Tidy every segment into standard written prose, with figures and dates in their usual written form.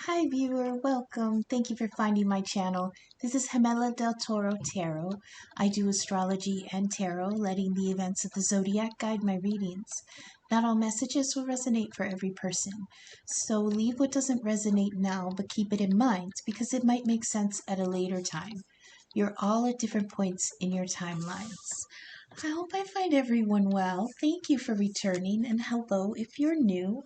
Hi viewer, welcome. Thank you for finding my channel. This is Gemela del Toro Tarot. I do astrology and tarot, letting the events of the zodiac guide my readings. Not all messages will resonate for every person, so leave what doesn't resonate now, but keep it in mind because it might make sense at a later time. You're all at different points in your timelines. I hope I find everyone well. Thank you for returning, and hello if you're new.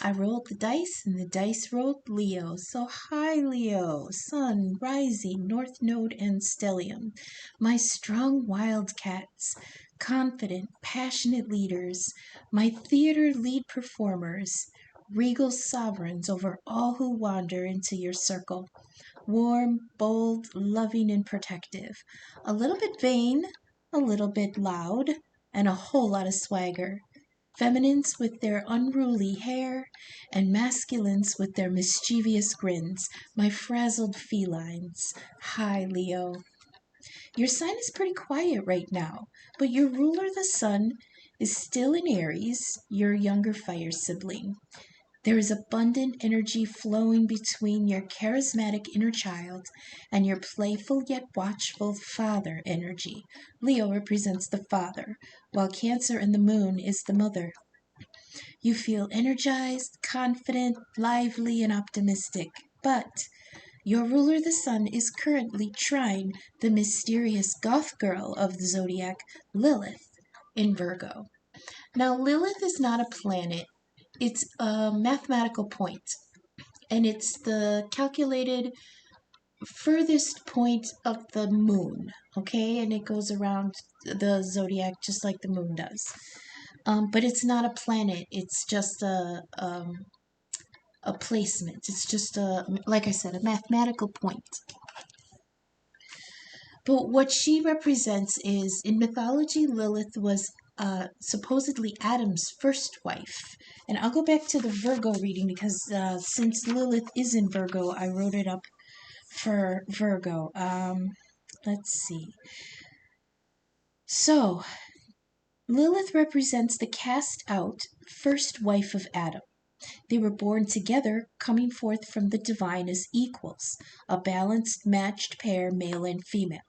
I rolled the dice and the dice rolled Leo. So hi Leo, Sun, Rising, North Node, and Stellium. My strong wildcats, confident, passionate leaders, my theater lead performers, regal sovereigns over all who wander into your circle. Warm, bold, loving, and protective. A little bit vain, a little bit loud, and a whole lot of swagger. Feminines with their unruly hair, and masculines with their mischievous grins, my frazzled felines. Hi, Leo. Your sign is pretty quiet right now, but your ruler, the sun, is still in Aries, your younger fire sibling. There is abundant energy flowing between your charismatic inner child and your playful yet watchful father energy. Leo represents the father, while Cancer and the moon is the mother. You feel energized, confident, lively, and optimistic, but your ruler, the sun, is currently trine the mysterious goth girl of the zodiac, Lilith, in Virgo. Now, Lilith is not a planet, it's a mathematical point, and it's the calculated furthest point of the moon, okay? And it goes around the zodiac just like the moon does. But it's not a planet, it's just a placement. It's just like I said, a mathematical point. But what she represents is, in mythology, Lilith was supposedly Adam's first wife. And I'll go back to the Virgo reading because since Lilith is in Virgo, I wrote it up for Virgo. Let's see. So, Lilith represents the cast out first wife of Adam. They were born together, coming forth from the divine as equals, a balanced, matched pair, male and female.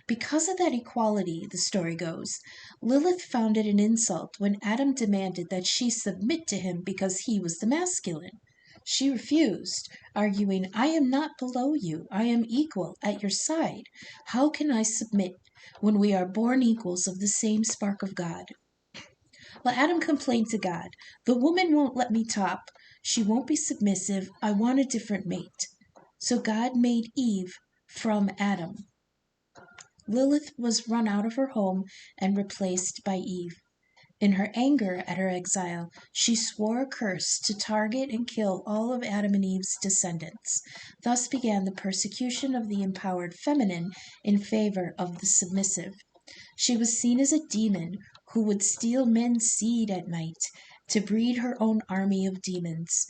Because of that equality, the story goes, Lilith found it an insult when Adam demanded that she submit to him because he was the masculine. She refused, arguing, I am not below you, I am equal, at your side. How can I submit when we are born equals of the same spark of God? Well, Adam complained to God, the woman won't let me top, she won't be submissive, I want a different mate. So God made Eve from Adam. Lilith was run out of her home and replaced by Eve. In her anger at her exile, she swore a curse to target and kill all of Adam and Eve's descendants. Thus began the persecution of the empowered feminine in favor of the submissive. She was seen as a demon who would steal men's seed at night to breed her own army of demons.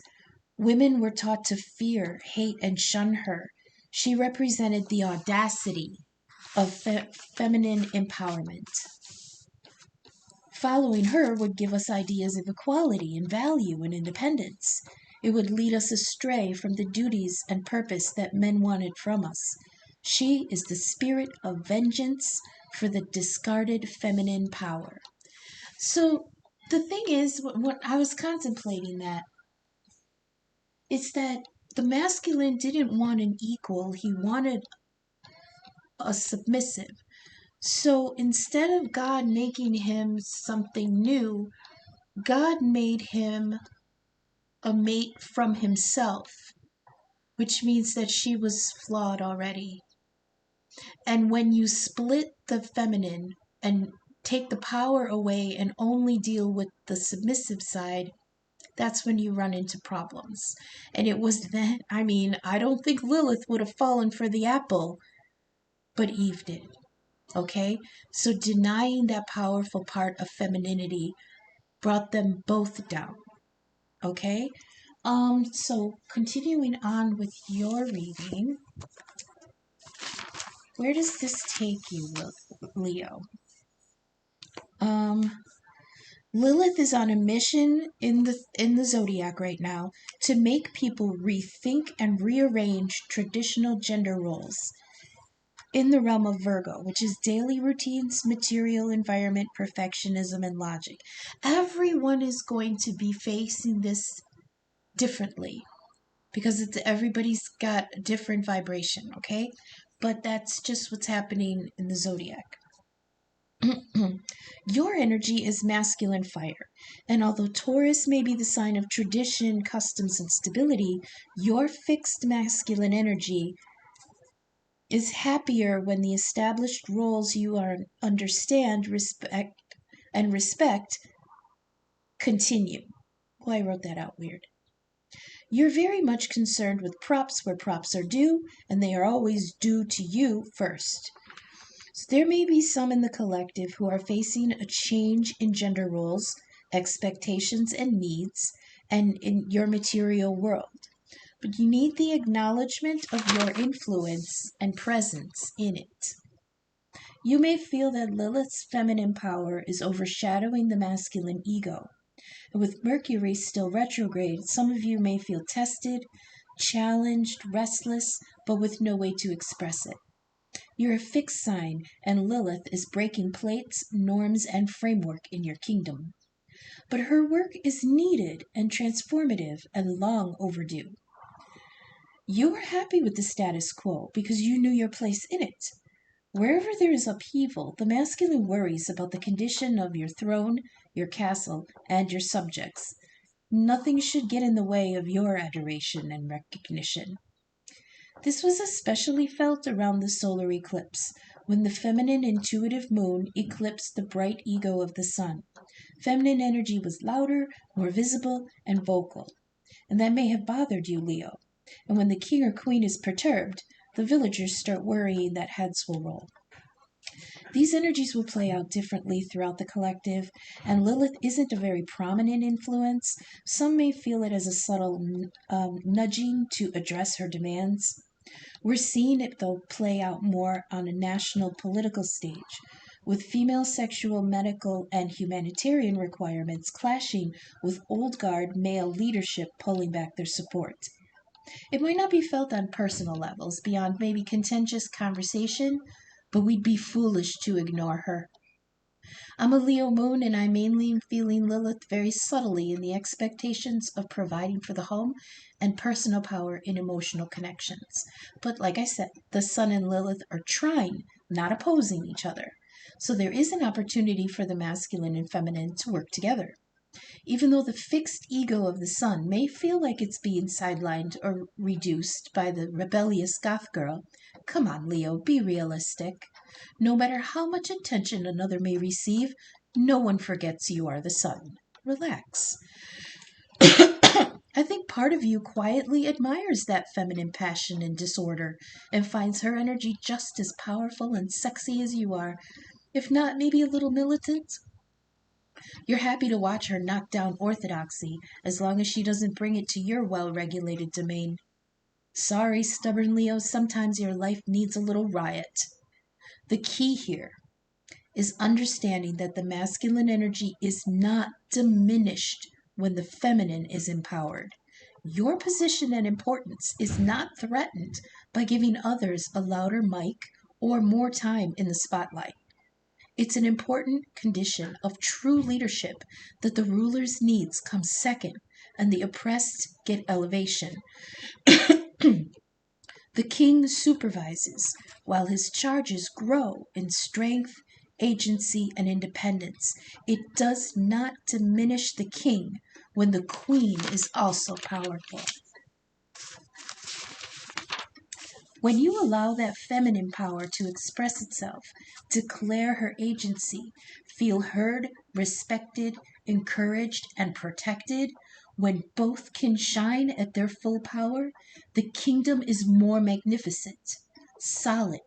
Women were taught to fear, hate, and shun her. She represented the audacity of feminine empowerment. Following her would give us ideas of equality and value and independence. It would lead us astray from the duties and purpose that men wanted from us. She is the spirit of vengeance for the discarded feminine power. So the thing is, what I was contemplating that, is that the masculine didn't want an equal, he wanted a submissive. So instead of God making him something new, God made him a mate from himself, which means that she was flawed already. And when you split the feminine and take the power away and only deal with the submissive side, that's when you run into problems. And it was then, I don't think Lilith would have fallen for the apple, but Eve did. Okay? So denying that powerful part of femininity brought them both down. Okay? So continuing on with your reading, where does this take you, Leo? Um, Lilith is on a mission in the zodiac right now to make people rethink and rearrange traditional gender roles in the realm of Virgo, which is daily routines, material environment, perfectionism, and logic. Everyone is going to be facing this differently because everybody's got a different vibration, okay? But that's just what's happening in the zodiac. Your energy is masculine fire, and although Taurus may be the sign of tradition, customs, and stability, your fixed masculine energy is happier when the established roles you understand, respect continue. Well, I wrote that out weird. You're very much concerned with props where props are due, and they are always due to you first. So there may be some in the collective who are facing a change in gender roles, expectations, and needs, and in your material world. But you need the acknowledgement of your influence and presence in it. You may feel that Lilith's feminine power is overshadowing the masculine ego. And with Mercury still retrograde, some of you may feel tested, challenged, restless, but with no way to express it. You're a fixed sign, and Lilith is breaking plates, norms, and framework in your kingdom. But her work is needed and transformative and long overdue. You are happy with the status quo because you knew your place in it. Wherever there is upheaval, the masculine worries about the condition of your throne, your castle, and your subjects. Nothing should get in the way of your adoration and recognition. This was especially felt around the solar eclipse, when the feminine intuitive moon eclipsed the bright ego of the sun. Feminine energy was louder, more visible, and vocal. And that may have bothered you, Leo. And when the king or queen is perturbed, the villagers start worrying that heads will roll. These energies will play out differently throughout the collective, and Lilith isn't a very prominent influence. Some may feel it as a subtle nudging to address her demands. We're seeing it, though, play out more on a national political stage, with female sexual, medical, and humanitarian requirements clashing with old guard male leadership pulling back their support. It might not be felt on personal levels beyond maybe contentious conversation, but we'd be foolish to ignore her. I'm a Leo moon, and I mainly am feeling Lilith very subtly in the expectations of providing for the home and personal power in emotional connections. But like I said, the sun and Lilith are trine, not opposing each other. So there is an opportunity for the masculine and feminine to work together. Even though the fixed ego of the sun may feel like it's being sidelined or reduced by the rebellious goth girl, come on, Leo, be realistic. No matter how much attention another may receive, no one forgets you are the sun. Relax. I think part of you quietly admires that feminine passion and disorder and finds her energy just as powerful and sexy as you are, if not maybe a little militant. You're happy to watch her knock down orthodoxy as long as she doesn't bring it to your well-regulated domain. Sorry, stubborn Leo, sometimes your life needs a little riot. The key here is understanding that the masculine energy is not diminished when the feminine is empowered. Your position and importance is not threatened by giving others a louder mic or more time in the spotlight. It's an important condition of true leadership that the ruler's needs come second and the oppressed get elevation. The king supervises while his charges grow in strength, agency, and independence. It does not diminish the king when the queen is also powerful. When you allow that feminine power to express itself, declare her agency, feel heard, respected, encouraged, and protected, when both can shine at their full power, the kingdom is more magnificent, solid,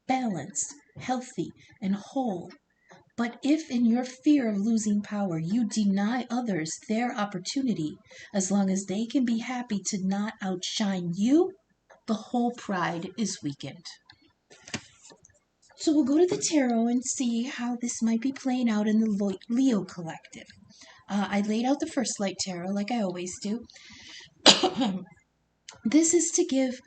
balanced, healthy, and whole. But if in your fear of losing power you deny others their opportunity, as long as they can be happy to not outshine you, the whole pride is weakened. So we'll go to the tarot and see how this might be playing out in the Leo collective. I laid out the first light tarot like I always do. This is to give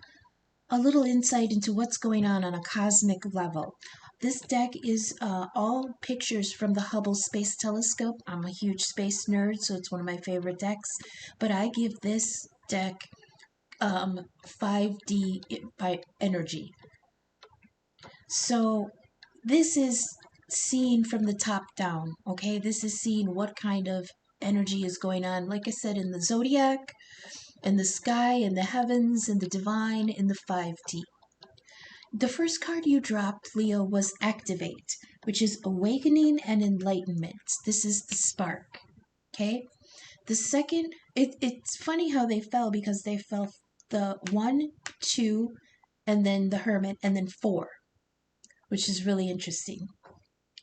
a little insight into what's going on a cosmic level. This deck is all pictures from the Hubble Space Telescope. I'm a huge space nerd, so it's one of my favorite decks. But I give this deck 5D by energy. So this is seen from the top down, okay? This is seeing what kind of energy is going on, like I said, in the zodiac, in the sky, in the heavens, in the divine, in the 5D. The first card you dropped, Leo, was Activate, which is awakening and enlightenment. This is the spark, okay? The second, it's funny how they fell, because they fell the 1, 2, and then the Hermit, and then 4, which is really interesting.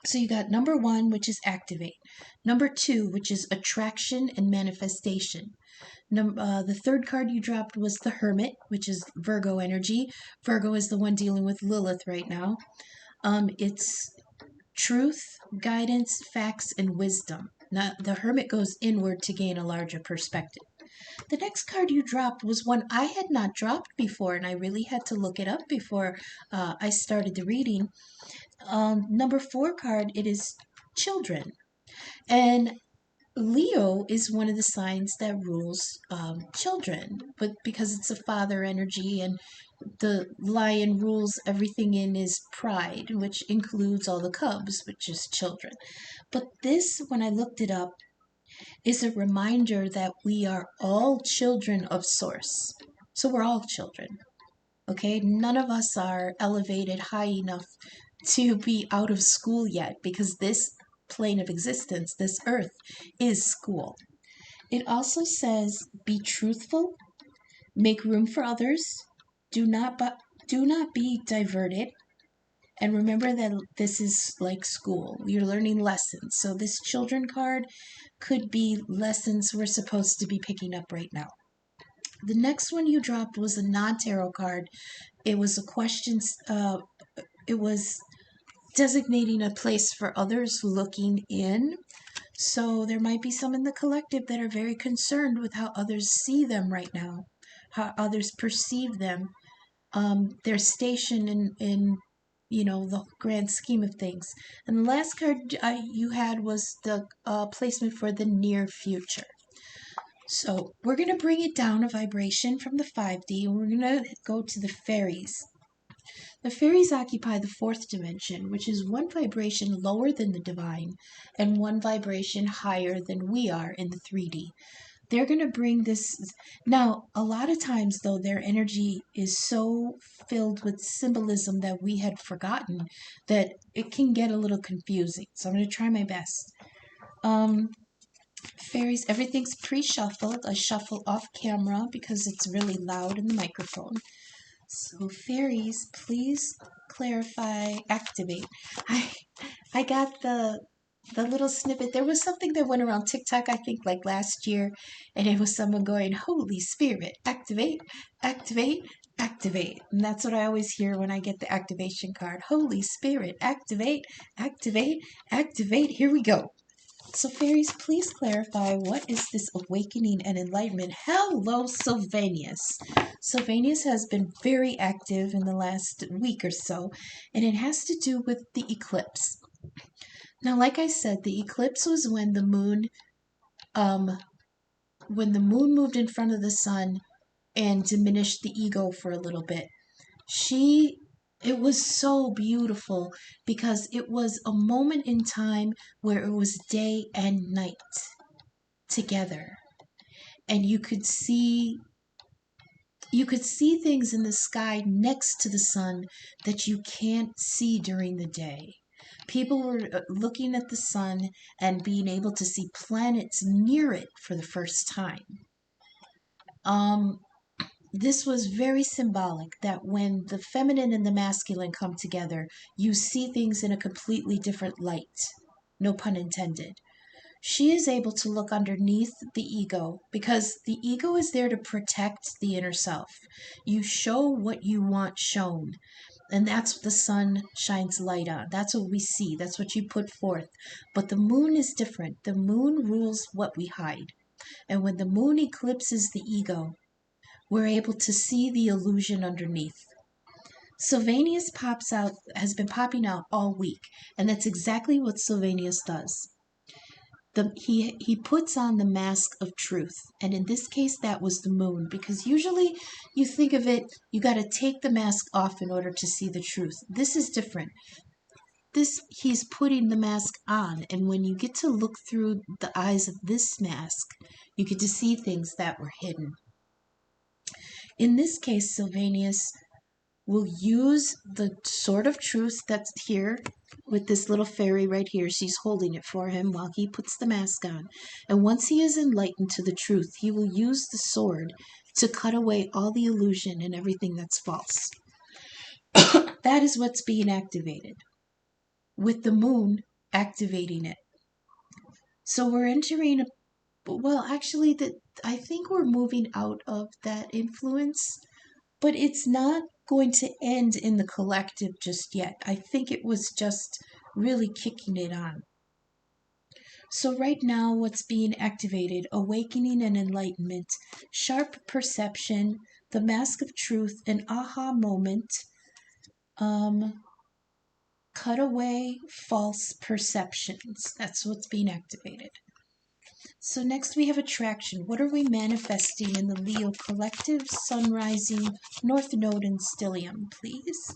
So you got number 1, which is Activate. Number 2, which is Attraction and Manifestation. The third card you dropped was the Hermit, which is Virgo energy. Virgo is the one dealing with Lilith right now. It's truth, guidance, facts, and wisdom. Now, the Hermit goes inward to gain a larger perspective. The next card you dropped was one I had not dropped before, and I really had to look it up before I started the reading. Number 4 card, it is Children. And Leo is one of the signs that rules children, but because it's a father energy, and the lion rules everything in his pride, which includes all the cubs, which is children. But this, when I looked it up, is a reminder that we are all children of Source. So we're all children, okay? None of us are elevated high enough to be out of school yet, because this plane of existence, this earth, is school. It also says, be truthful, make room for others, do not be diverted, and remember that this is like school. You're learning lessons. So this children card could be lessons we're supposed to be picking up right now. The next one you dropped was a non-tarot card. It was a question, it was designating a place for others looking in. So there might be some in the collective that are very concerned with how others see them right now, how others perceive them, their station in the grand scheme of things. And the last card you had was the placement for the near future. So we're going to bring it down a vibration from the 5D, and we're going to go to the fairies. The fairies occupy the 4th dimension, which is one vibration lower than the divine and one vibration higher than we are in the 3D. They're going to bring this. Now, a lot of times, though, their energy is so filled with symbolism that we had forgotten that it can get a little confusing. So I'm going to try my best. Fairies, everything's pre-shuffled. I shuffle off camera because it's really loud in the microphone. So fairies, please clarify, activate. I got the little snippet. There was something that went around TikTok, I think, like last year, and it was someone going, Holy Spirit, activate, activate, activate. And that's what I always hear when I get the activation card. Holy Spirit, activate, activate, activate. Here we go. So fairies, please clarify, what is this awakening and enlightenment? Hello, Sylvanus. Sylvanus has been very active in the last week or so, and it has to do with the eclipse. Now, like I said, the eclipse was when the moon moved in front of the sun and diminished the ego for a little bit. It was so beautiful because it was a moment in time where it was day and night together. And you could see things in the sky next to the sun that you can't see during the day. People were looking at the sun and being able to see planets near it for the first time. This was very symbolic that when the feminine and the masculine come together, you see things in a completely different light. No pun intended. She is able to look underneath the ego because the ego is there to protect the inner self. You show what you want shown. And that's what the sun shines light on. That's what we see. That's what you put forth. But the moon is different. The moon rules what we hide. And when the moon eclipses the ego, we're able to see the illusion underneath. Sylvanus has been popping out all week, and that's exactly what Sylvanus does. He puts on the mask of truth, and in this case that was the moon, because usually you think of it, you got to take the mask off in order to see the truth. This is different. He's putting the mask on, and when you get to look through the eyes of this mask, you get to see things that were hidden. In this case, Sylvanus will use the sword of truth that's here with this little fairy right here. She's holding it for him while he puts the mask on. And once he is enlightened to the truth, he will use the sword to cut away all the illusion and everything that's false. That is what's being activated, with the moon activating it. So we're entering I think we're moving out of that influence, but it's not going to end in the collective just yet. I think it was just really kicking it on. So right now, what's being activated? Awakening and enlightenment, sharp perception, the mask of truth, an aha moment, cut away false perceptions. That's what's being activated. So next we have attraction. What are we manifesting in the Leo collective, Sun rising, North Node, and Stellium, please?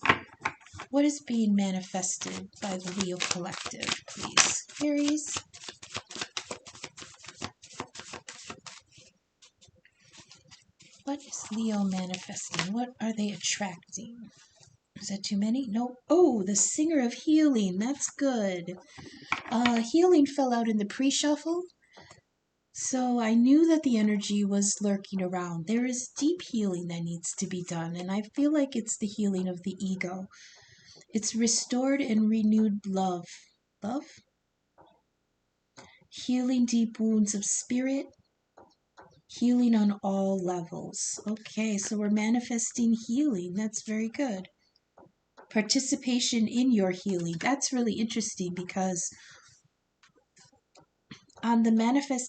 What is being manifested by the Leo collective, please? Fairies. What is Leo manifesting? What are they attracting? Is that too many? No. Oh, the Singer of Healing. That's good. Healing fell out in the pre-shuffle. So I knew that the energy was lurking around. There is deep healing that needs to be done, and I feel like it's the healing of the ego. It's restored and renewed love. Love? Healing deep wounds of spirit. Healing on all levels. Okay, so we're manifesting healing. That's very good. Participation in your healing. That's really interesting because on the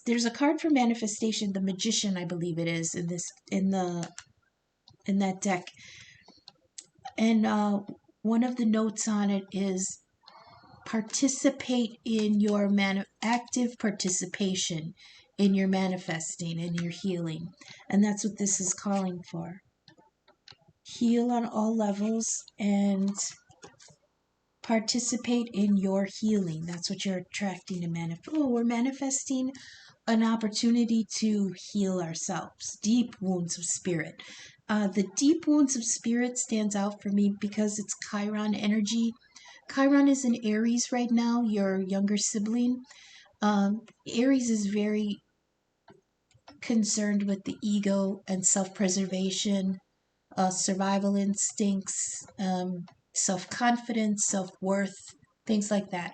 there's a card for manifestation, the Magician, I believe it is, in that deck. And one of the notes on it is participate in your active participation in your manifesting and your healing. And that's what this is calling for. Heal on all levels and participate in your healing. That's what you're attracting to manifest. Oh, we're manifesting an opportunity to heal ourselves. Deep wounds of spirit. The deep wounds of spirit stands out for me because it's Chiron energy. Chiron is in Aries right now, your younger sibling. Aries is very concerned with the ego and self-preservation, survival instincts, self-confidence, self-worth, things like that.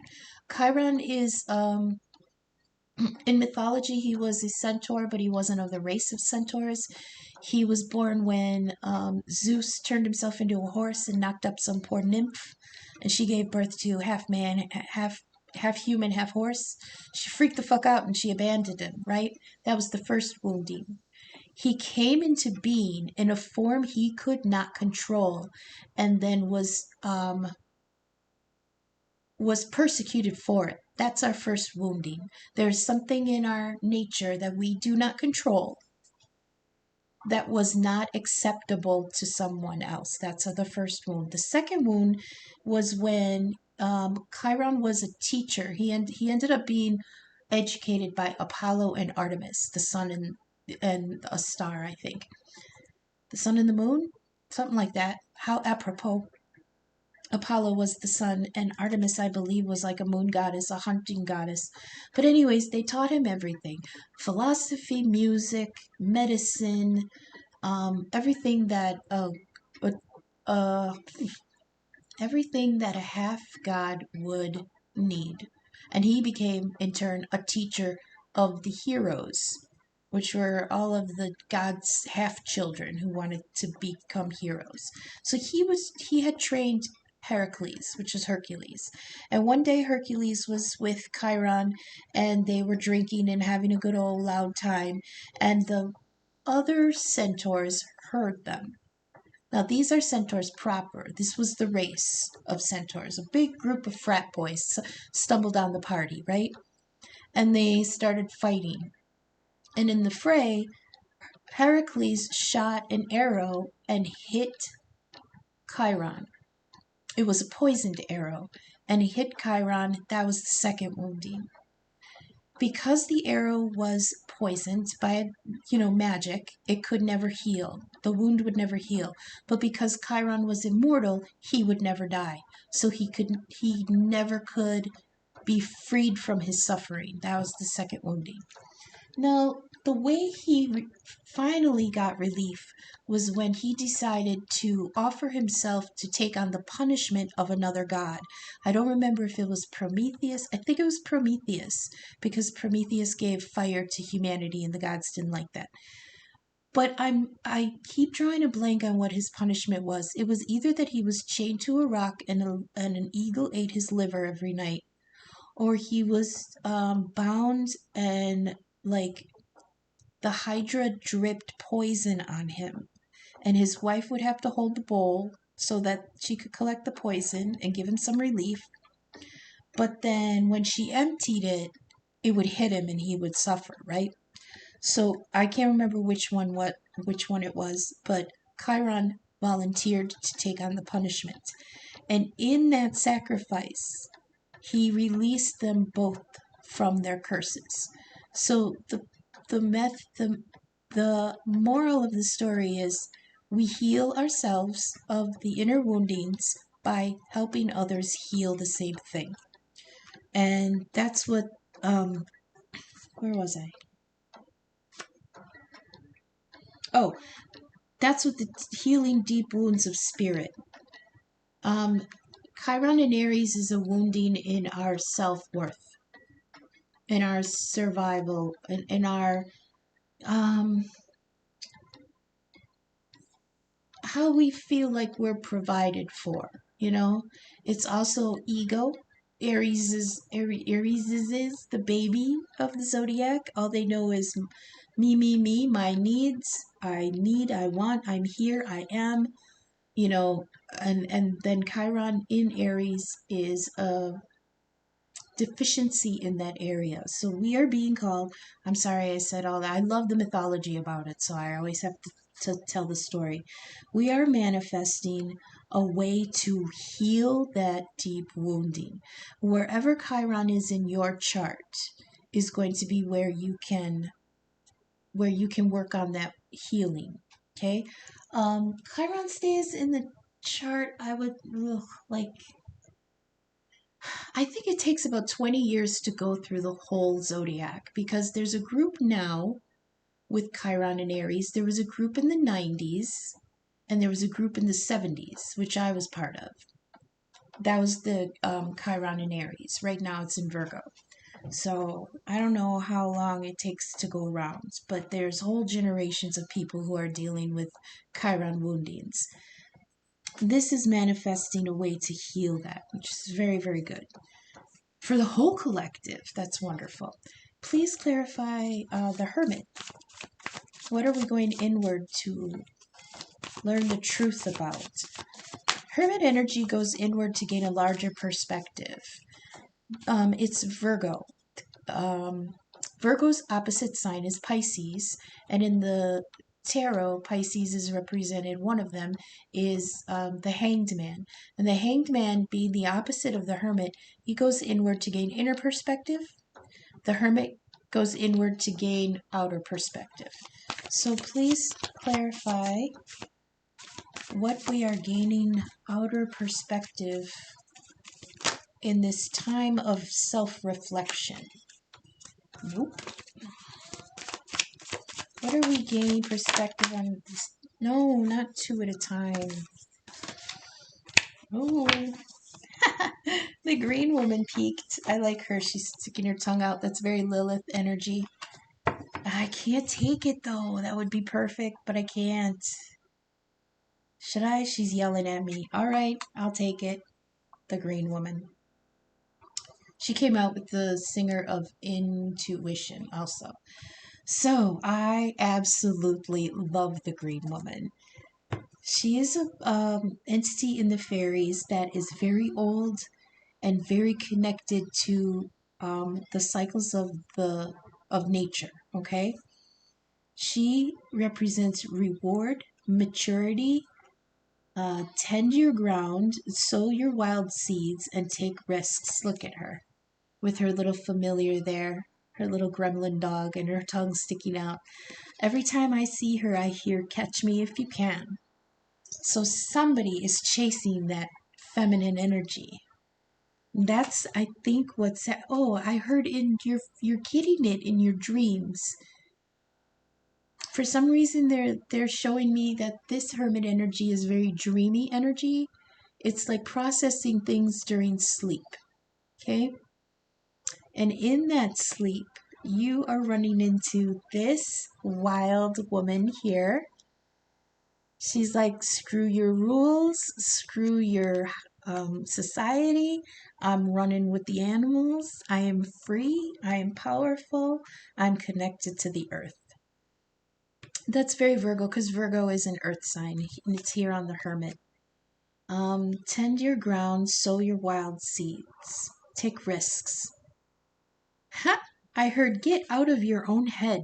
Chiron is, in mythology, he was a centaur, but he wasn't of the race of centaurs. He was born when Zeus turned himself into a horse and knocked up some poor nymph, and she gave birth to half man, half human, half horse. She freaked the fuck out and she abandoned him, right? That was the first wounding. He came into being in a form he could not control, and then was persecuted for it. That's our first wounding. There's something in our nature that we do not control that was not acceptable to someone else. That's the first wound. The second wound was when Chiron was a teacher. He ended up being educated by Apollo and Artemis, the sun and a star, I think. The sun and the moon? Something like that. How apropos. Apollo was the sun, and Artemis, I believe, was like a moon goddess, a hunting goddess. But anyways, they taught him everything. Philosophy, music, medicine, everything that everything that a half god would need. And he became, in turn, a teacher of the heroes. which were all of the gods' half children who wanted to become heroes. So he had trained Heracles, which is Hercules. And one day Hercules was with Chiron and they were drinking and having a good old loud time, and the other centaurs heard them. Now, these are centaurs proper. This was the race of centaurs. A big group of frat boys stumbled on the party, right? And they started fighting. And in the fray, Heracles shot an arrow and hit Chiron. It was a poisoned arrow, and he hit Chiron. That was the second wounding. Because the arrow was poisoned by, magic, it could never heal. The wound would never heal. But because Chiron was immortal, he would never die. So he never could be freed from his suffering. That was the second wounding. Now, the way he finally got relief was when he decided to offer himself to take on the punishment of another god. I don't remember if it was Prometheus. I think it was Prometheus, because Prometheus gave fire to humanity and the gods didn't like that. But I keep drawing a blank on what his punishment was. It was either that he was chained to a rock and an eagle ate his liver every night, or he was bound and like the Hydra dripped poison on him, and his wife would have to hold the bowl so that she could collect the poison and give him some relief. But then when she emptied it, it would hit him and he would suffer, right? So I can't remember which one it was, but Chiron volunteered to take on the punishment. And in that sacrifice, he released them both from their curses. So the moral of the story is we heal ourselves of the inner woundings by helping others heal the same thing. And that's what where was I? Oh, that's what the healing deep wounds of spirit. Chiron and Aries is a wounding in our self-worth, in our survival, in our how we feel like we're provided for. It's also ego. Aries is the baby of the zodiac. All they know is me, my needs. I need, I want, I'm here, I am. And then Chiron in Aries is a deficiency in that area. So we are being called, I'm sorry I said all that. I love the mythology about it, so I always have to tell the story. We are manifesting a way to heal that deep wounding. Wherever Chiron is in your chart is going to be where you can work on that healing. Okay? Chiron stays in the chart, I think it takes about 20 years to go through the whole zodiac, because there's a group now with Chiron and Aries. There was a group in the 90s and there was a group in the 70s, which I was part of. That was the Chiron and Aries. Right now it's in Virgo. So I don't know how long it takes to go around, but there's whole generations of people who are dealing with Chiron woundings. This is manifesting a way to heal that, which is very, very good. For the whole collective, that's wonderful. Please clarify the Hermit. What are we going inward to learn the truth about? Hermit energy goes inward to gain a larger perspective. It's Virgo. Virgo's opposite sign is Pisces, and in the tarot, Pisces is represented. One of them is the Hanged Man, and the Hanged Man, being the opposite of the Hermit, he goes inward to gain inner perspective. The Hermit goes inward to gain outer perspective. So please clarify what we are gaining outer perspective in this time of self-reflection. Nope. What are we gaining perspective on this? No, not two at a time. Oh. The green woman peeked. I like her. She's sticking her tongue out. That's very Lilith energy. I can't take it though. That would be perfect, but I can't. Should I? She's yelling at me. All right, I'll take it. The green woman. She came out with the singer of Intuition also. So I absolutely love the green woman. She is a entity in the fairies that is very old and very connected to the cycles of the of nature. Okay, she represents reward, maturity, tend your ground, sow your wild seeds, and take risks. Look at her with her little familiar there, her little gremlin dog, and her tongue sticking out. Every time I see her, I hear "Catch me if you can." So somebody is chasing that feminine energy. That's, I think, oh, I heard in you're getting it in your dreams. For some reason, they're showing me that this hermit energy is very dreamy energy. It's like processing things during sleep. Okay, and in that sleep, you are running into this wild woman here. She's like, screw your rules, screw your society. I'm running with the animals. I am free. I am powerful. I'm connected to the earth. That's very Virgo because Virgo is an earth sign and it's here on the Hermit. Tend your ground, sow your wild seeds, take risks. Ha! I heard get out of your own head,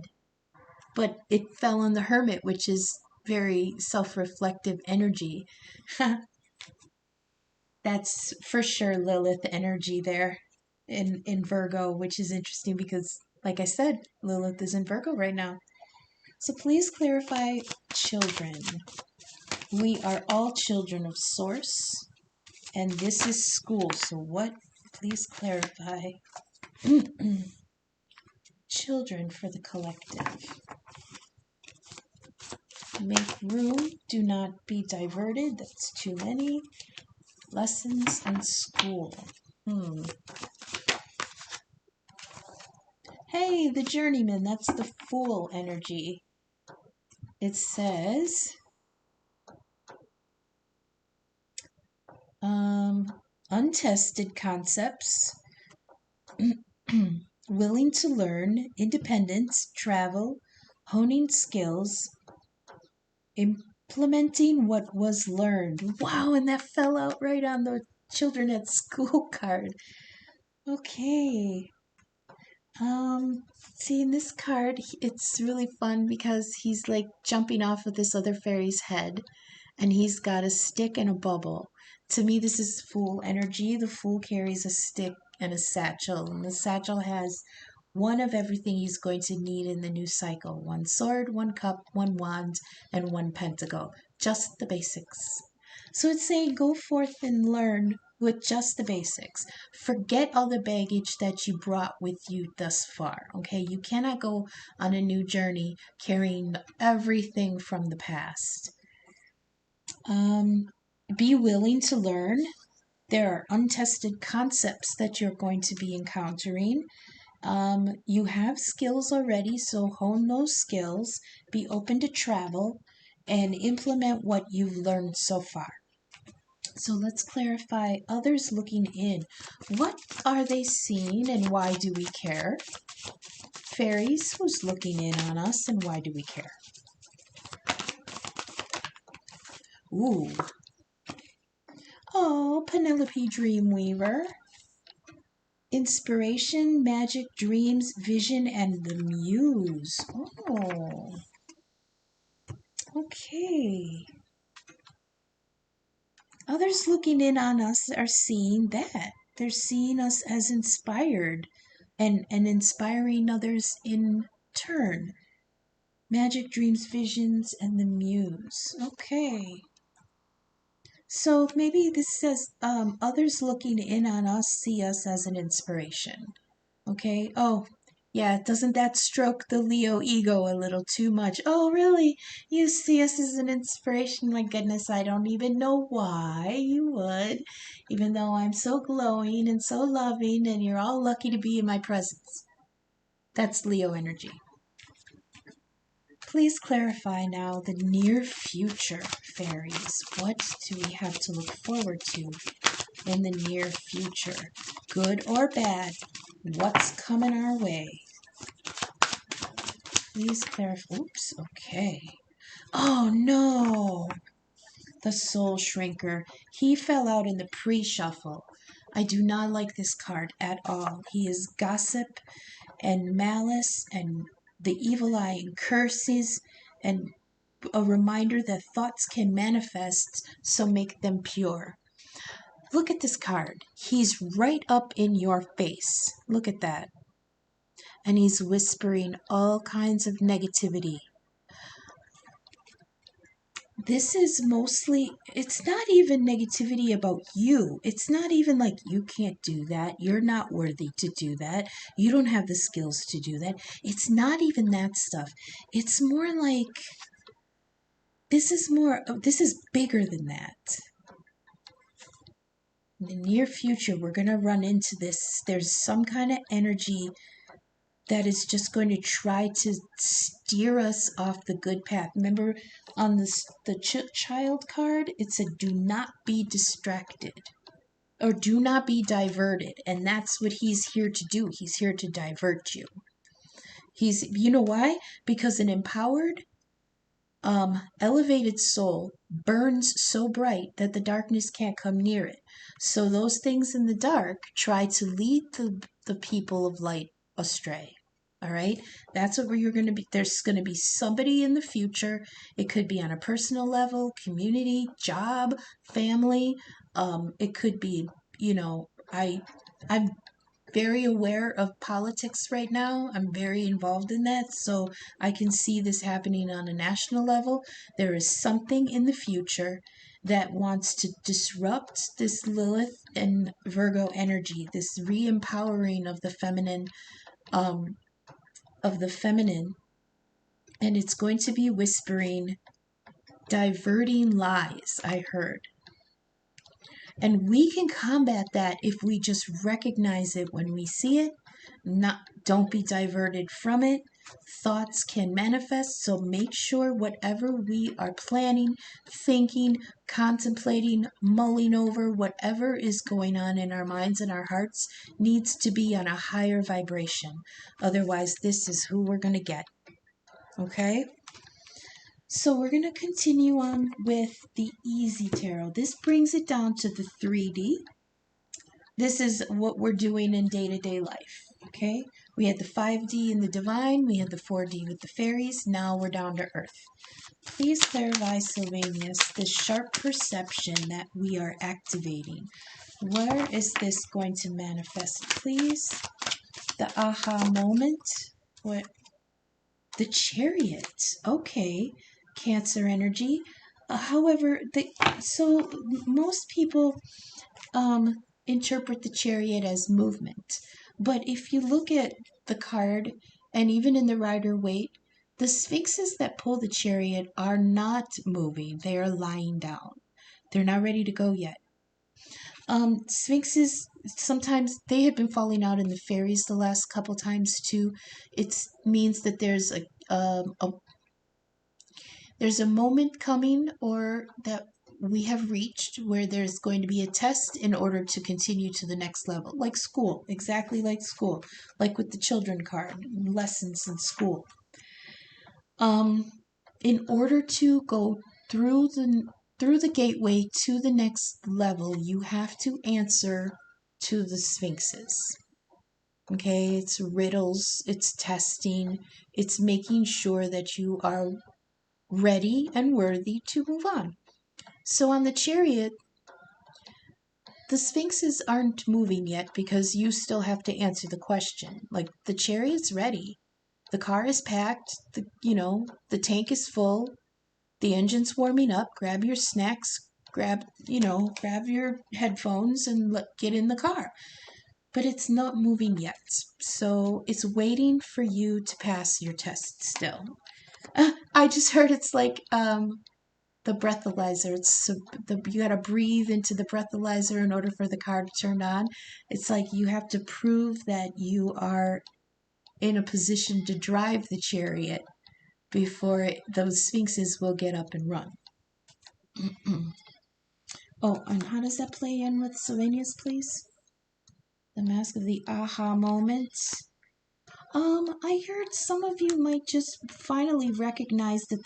but it fell on the Hermit, which is very self-reflective energy. That's for sure Lilith energy there in Virgo, which is interesting because, like I said, Lilith is in Virgo right now. So please clarify children. We are all children of Source, and this is school. So what? Please clarify. Children for the collective. Make room. Do not be diverted. That's too many. Lessons in school. Hey, the journeyman. That's the Fool energy. It says, untested concepts, willing to learn, independence, travel, honing skills, implementing what was learned. Wow, and that fell out right on the children at school card. Okay. See, in this card, it's really fun because he's like jumping off of this other fairy's head and he's got a stick and a bubble. To me, this is Fool energy. The Fool carries a stick and a satchel, and the satchel has one of everything he's going to need in the new cycle. One sword, one cup, one wand, and one pentacle. Just the basics. So it's saying go forth and learn with just the basics. Forget all the baggage that you brought with you thus far. Okay, you cannot go on a new journey carrying everything from the past. Be willing to learn. There are untested concepts that you're going to be encountering. You have skills already, so hone those skills. Be open to travel and implement what you've learned so far. So let's clarify others looking in. What are they seeing and why do we care? Fairies, who's looking in on us and why do we care? Ooh. Oh, Penelope Dreamweaver. Inspiration, magic, dreams, vision, and the muse. Oh. Okay. Others looking in on us are seeing that. They're seeing us as inspired and inspiring others in turn. Magic, dreams, visions, and the muse. Okay. So maybe this says others looking in on us see us as an inspiration. Okay. Oh, yeah. Doesn't that stroke the Leo ego a little too much? Oh, really? You see us as an inspiration? My goodness, I don't even know why you would, even though I'm so glowing and so loving and you're all lucky to be in my presence. That's Leo energy. Please clarify now the near future, fairies. What do we have to look forward to in the near future? Good or bad? What's coming our way? Please clarify. Oops, okay. Oh no! The Soul Shrinker. He fell out in the pre-shuffle. I do not like this card at all. He is gossip and malice and the evil eye and curses and a reminder that thoughts can manifest, so make them pure. Look at this card. He's right up in your face. Look at that. And he's whispering all kinds of negativity. This is mostly, it's not even negativity about you. It's not even like you can't do that. You're not worthy to do that. You don't have the skills to do that. It's not even that stuff. It's more like, this is bigger than that. In the near future, we're going to run into this. There's some kind of energy that is just going to try to steer us off the good path. Remember on the child card, it said do not be distracted or do not be diverted. And that's what he's here to do. He's here to divert you. You know why? Because an empowered, elevated soul burns so bright that the darkness can't come near it. So those things in the dark try to lead the people of light astray. All right, that's what you're going to be. There's going to be somebody in the future. It could be on a personal level, community, job, family. It could be, I'm very aware of politics right now. I'm very involved in that, so I can see this happening on a national level. There is something in the future that wants to disrupt this Lilith and Virgo energy, this re-empowering of the feminine, and it's going to be whispering, diverting lies, I heard. And we can combat that if we just recognize it when we see it. Don't be diverted from it. Thoughts can manifest, so make sure whatever we are planning, thinking, contemplating, mulling over, whatever is going on in our minds and our hearts needs to be on a higher vibration. Otherwise, this is who we're going to get. Okay? So we're going to continue on with the Easy Tarot. This brings it down to the 3D. This is what we're doing in day-to-day life, okay? We had the 5D in the Divine. We had the 4D with the Fairies. Now we're down to Earth. Please clarify, Sylvanus, the sharp perception that we are activating. Where is this going to manifest, please? The aha moment. What? The Chariot. Okay. Cancer energy. However, so most people interpret the Chariot as movement. But if you look at the card, and even in the Rider-Waite, the sphinxes that pull the Chariot are not moving. They are lying down. They're not ready to go yet. Sphinxes, sometimes they have been falling out in the fairies the last couple times too. It means that there's a moment coming, or that we have reached, where there's going to be a test in order to continue to the next level. Like school, exactly like school. Like with the children card, lessons in school. In order to go through the gateway to the next level, you have to answer to the sphinxes. Okay, it's riddles, it's testing, it's making sure that you are ready and worthy to move on. So on the Chariot, the sphinxes aren't moving yet because you still have to answer the question. Like, the Chariot's ready. The car is packed, the tank is full, the engine's warming up. Grab your snacks, grab your headphones and get in the car. But it's not moving yet. So it's waiting for you to pass your test still. I just heard it's like the breathalyzer. You gotta breathe into the breathalyzer in order for the car to turn on. It's like you have to prove that you are in a position to drive the Chariot before those sphinxes will get up and run. Oh, and how does that play in with Sylvania's, please? The Mask of the Aha Moment. I heard some of you might just finally recognize that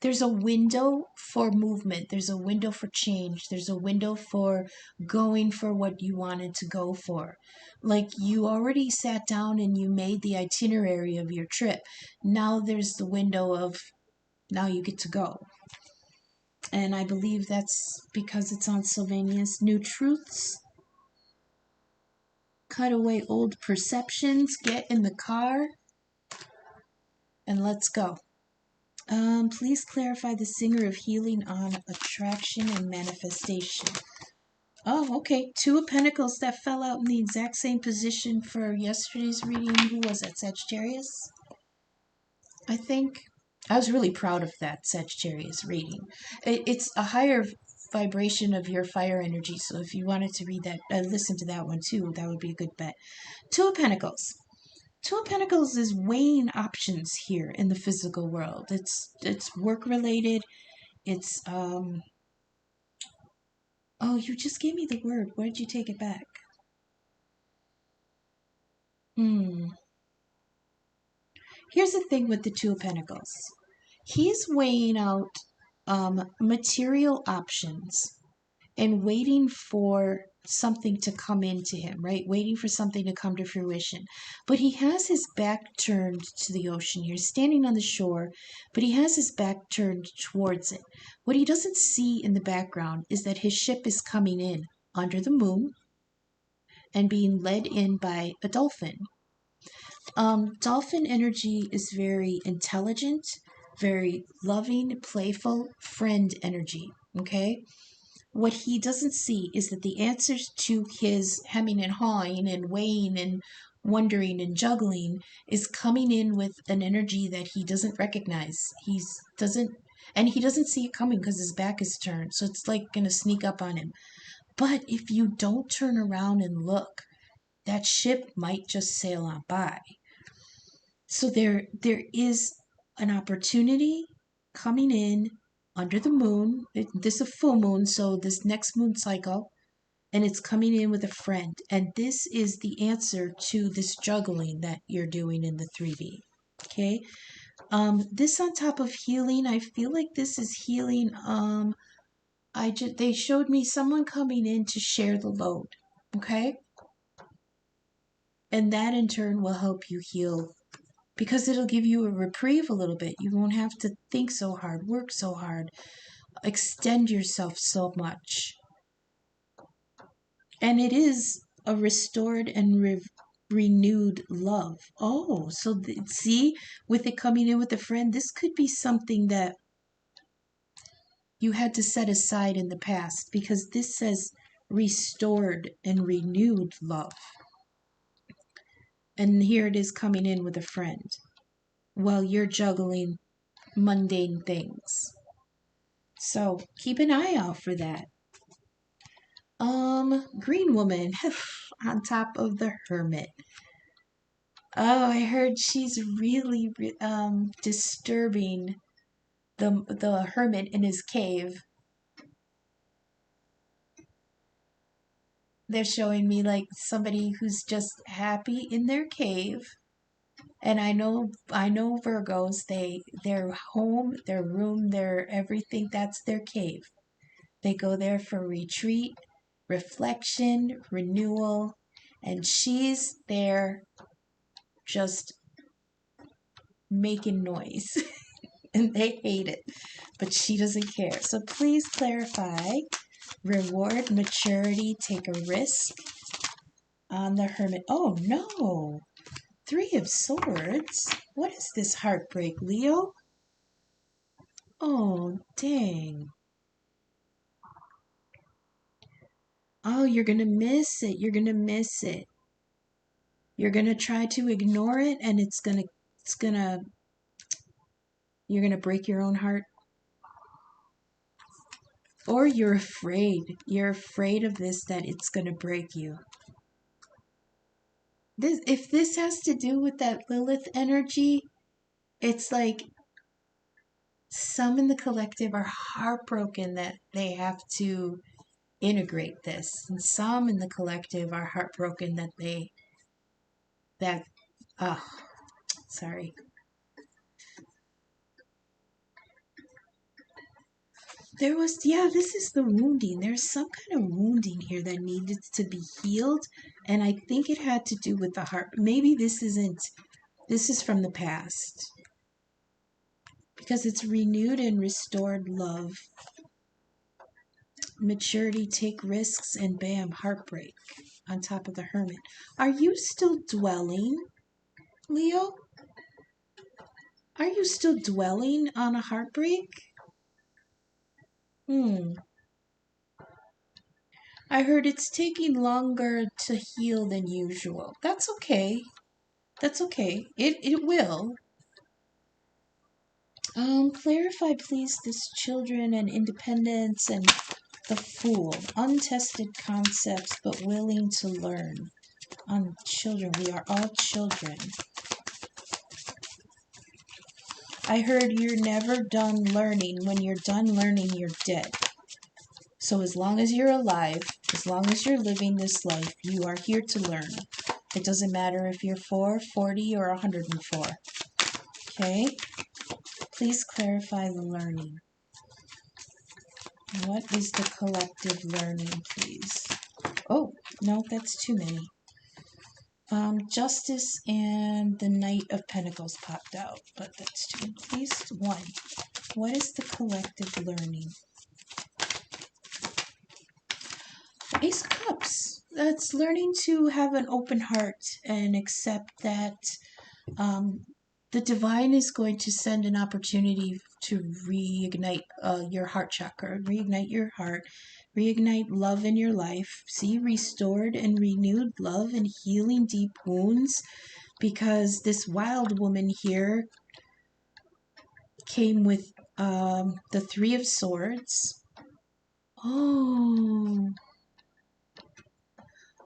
there's a window for movement. There's a window for change. There's a window for going for what you wanted to go for. Like you already sat down and you made the itinerary of your trip. Now there's the window of now you get to go. And I believe that's because it's on Sylvania's New Truths. Cut away old perceptions, get in the car, and let's go. Please clarify the singer of healing on attraction and manifestation. Oh, okay. Two of Pentacles that fell out in the exact same position for yesterday's reading. Who was that? Sagittarius? I think. I was really proud of that Sagittarius reading. It's a higher vibration of your fire energy, so if you wanted to read that, listen to that one too, that would be a good bet. Two of Pentacles. Two of Pentacles is weighing options here in the physical world. It's work related. It's oh, you just gave me the word. Why did you take it back? Here's the thing with the Two of Pentacles. He's weighing out material options and waiting for something to come into him, right? Waiting for something to come to fruition. But he has his back turned to the ocean here, standing on the shore, but he has his back turned towards it. What he doesn't see in the background is that his ship is coming in under the moon and being led in by a dolphin. Dolphin energy is very intelligent, very loving, playful, friend energy, okay? What he doesn't see is that the answers to his hemming and hawing and weighing and wondering and juggling is coming in with an energy that he doesn't recognize. He doesn't see it coming because his back is turned. So it's like going to sneak up on him. But if you don't turn around and look, that ship might just sail on by. So there is an opportunity coming in under the moon. This is a full moon, so this next moon cycle, and it's coming in with a friend. And this is the answer to this juggling that you're doing in the 3D. Okay? This on top of healing, I feel like this is healing. They showed me someone coming in to share the load. Okay? And that in turn will help you heal, because it'll give you a reprieve a little bit. You won't have to think so hard, work so hard, extend yourself so much. And it is a restored and renewed love. Oh, so see, with it coming in with a friend, this could be something that you had to set aside in the past, because this says restored and renewed love. And here it is coming in with a friend while you're juggling mundane things. So keep an eye out for that. Green woman on top of the hermit. Oh, I heard she's really disturbing the hermit in his cave. They're showing me like somebody who's just happy in their cave. And I know Virgos, their home, their room, their everything, that's their cave. They go there for retreat, reflection, renewal, and she's there just making noise. And they hate it, but she doesn't care. So please clarify, reward, maturity, take a risk on the hermit. Oh no! 3 of Swords? What is this heartbreak, Leo? Oh, dang. Oh, you're going to miss it. You're going to miss it. You're going to try to ignore it, and you're going to break your own heart. Or you're afraid. You're afraid of this, that it's going to break you. If this has to do with that Lilith energy, It's like some in the collective are heartbroken that they have to integrate this, and some in the collective are heartbroken that that oh, sorry. There was, yeah, this is the wounding. There's some kind of wounding here that needed to be healed, and I think it had to do with the heart. Maybe this isn't, this is from the past, because it's renewed and restored love, maturity, take risks, and bam, heartbreak on top of the hermit. Are you still dwelling, Leo? Are you still dwelling on a heartbreak? I heard it's taking longer to heal than usual. That's okay. That's okay. It will. Clarify, please, this children and independence and the fool. Untested concepts, but willing to learn. On children, we are all children. I heard you're never done learning. When you're done learning, you're dead. So as long as you're alive, as long as you're living this life, you are here to learn. It doesn't matter if you're 4, 40, or 104. Okay? Please clarify the learning. What is the collective learning, please? Oh, no, that's too many. Justice and the Knight of Pentacles popped out, but that's too. Please, 1. What is the collective learning? Ace of Cups. That's learning to have an open heart and accept that the divine is going to send an opportunity to reignite your heart chakra, reignite your heart, reignite love in your life. See, restored and renewed love and healing deep wounds, because this wild woman here came with the 3 of Swords. Oh.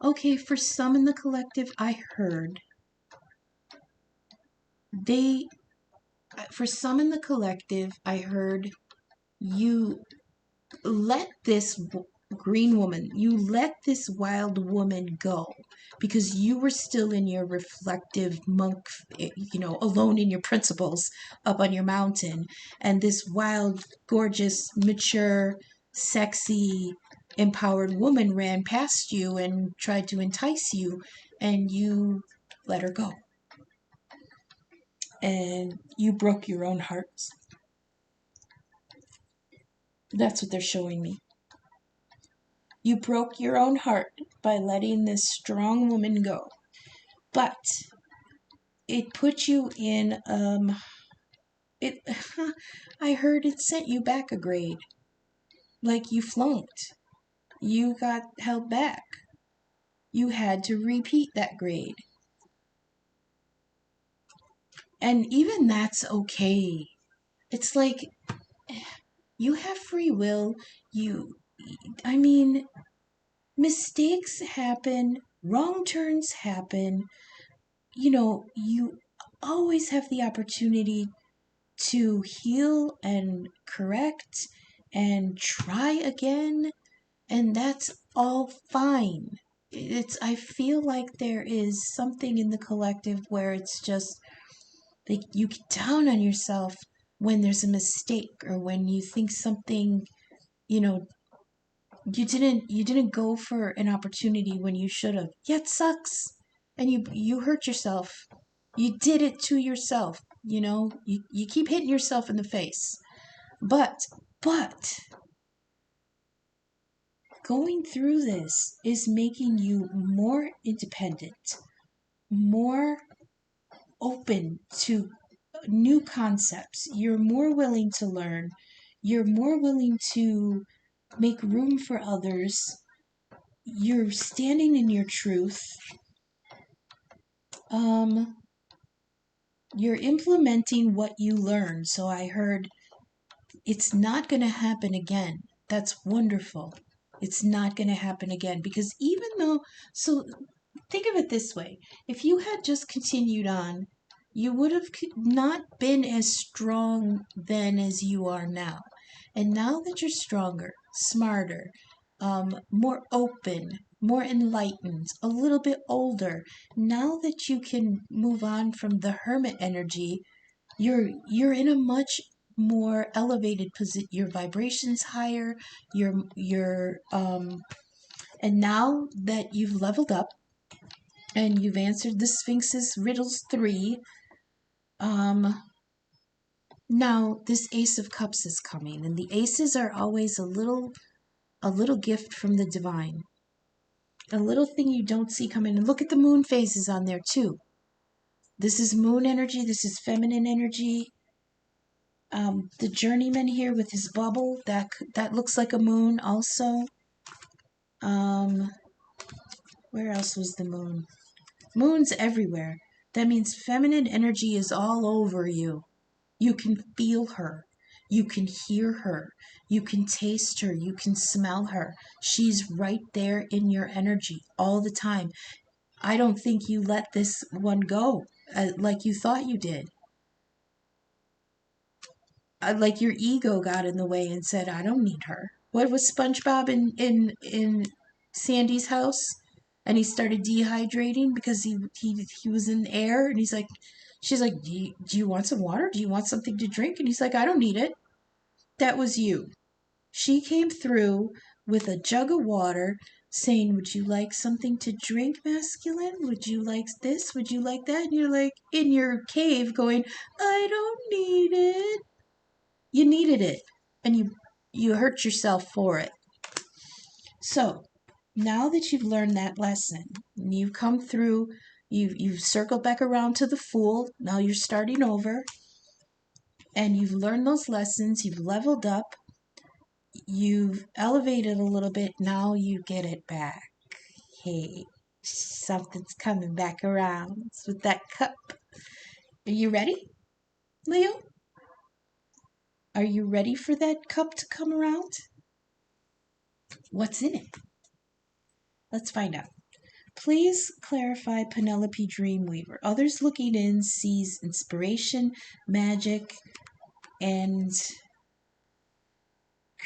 Okay, for some in the collective, I heard for some in the collective, I heard you let this green woman, you let this wild woman go because you were still in your reflective monk, alone in your principles up on your mountain. And this wild, gorgeous, mature, sexy, empowered woman ran past you and tried to entice you, and you let her go. And you broke your own heart. That's what they're showing me. You broke your own heart by letting this strong woman go. But it put you in, I heard it sent you back a grade. Like you flunked. You got held back. You had to repeat that grade. And even that's okay. It's like, you have free will. Mistakes happen, wrong turns happen. You always have the opportunity to heal and correct and try again, and that's all fine. I feel like there is something in the collective where it's just like you get down on yourself when there's a mistake, or when you think something, you didn't go for an opportunity when you should have. Yeah, it sucks. And you hurt yourself. You did it to yourself. You keep hitting yourself in the face. But going through this is making you more independent, more open to new concepts. You're more willing to learn. You're more willing to make room for others. You're standing in your truth. You're implementing what you learned. So I heard it's not going to happen again. That's wonderful. It's not going to happen again, because think of it this way. If you had just continued on You would have not been as strong then as you are now. And now that you're stronger, smarter, more open, more enlightened, a little bit older, now that you can move on from the hermit energy, you're in a much more elevated position. Your vibration's higher. And now that you've leveled up and you've answered the Sphinx's riddles 3, um, now this Ace of Cups is coming, and the aces are always a little gift from the divine, a little thing you don't see coming. And look at the moon phases on there too. This is moon energy. This is feminine energy. The journeyman here with his bubble, that looks like a moon also. Where else was the moon? Moon's everywhere. That means feminine energy is all over you. You can feel her. You can hear her. You can taste her. You can smell her. She's right there in your energy all the time. I don't think you let this one go like you thought you did. Like your ego got in the way and said, I don't need her. What was SpongeBob in Sandy's house? And he started dehydrating because he was in the air, and she's like, do you want some water? Do you want something to drink? And he's like, I don't need it. That was you. She came through with a jug of water saying, would you like something to drink, masculine? Would you like this? Would you like that? And you're like in your cave going, I don't need it. You needed it, and you hurt yourself for it. So now that you've learned that lesson, and you've come through, you've circled back around to the Fool. Now you're starting over, and you've learned those lessons. You've leveled up. You've elevated a little bit. Now you get it back. Hey, something's coming back around with that cup. Are you ready, Leo? Are you ready for that cup to come around? What's in it? Let's find out. Please clarify Penelope Dreamweaver. Others looking in sees inspiration, magic, and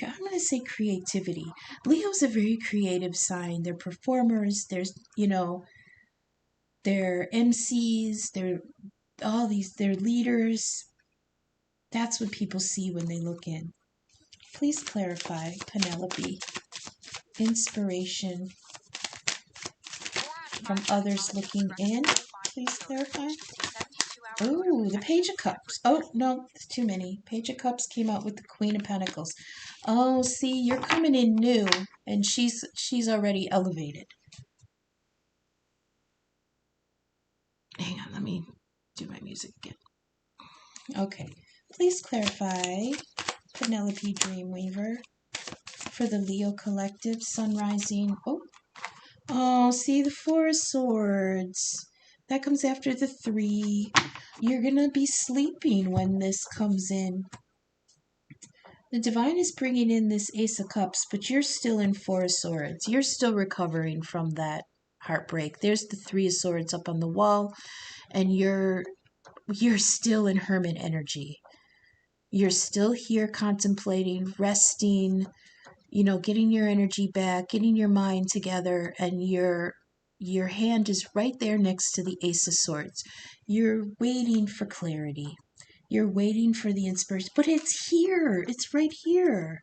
I'm going to say creativity. Leo's a very creative sign. They're performers. They're MCs. They're leaders. That's what people see when they look in. Please clarify, Penelope. Inspiration from others looking in. Please clarify. Oh, the Page of Cups. Oh, no, it's too many. Page of Cups came out with the Queen of Pentacles. Oh, see, you're coming in new, and she's already elevated. Hang on, let me do my music again. Okay, please clarify, Penelope Dreamweaver, for the Leo Collective, Sun Rising. Oh, see, the Four of Swords. That comes after the 3. You're going to be sleeping when this comes in. The Divine is bringing in this Ace of Cups, but you're still in Four of Swords. You're still recovering from that heartbreak. There's the 3 of Swords up on the wall, and you're still in Hermit energy. You're still here contemplating, resting, getting your energy back, getting your mind together, and your hand is right there next to the Ace of Swords. You're waiting for clarity. You're waiting for the inspiration, but it's here. It's right here.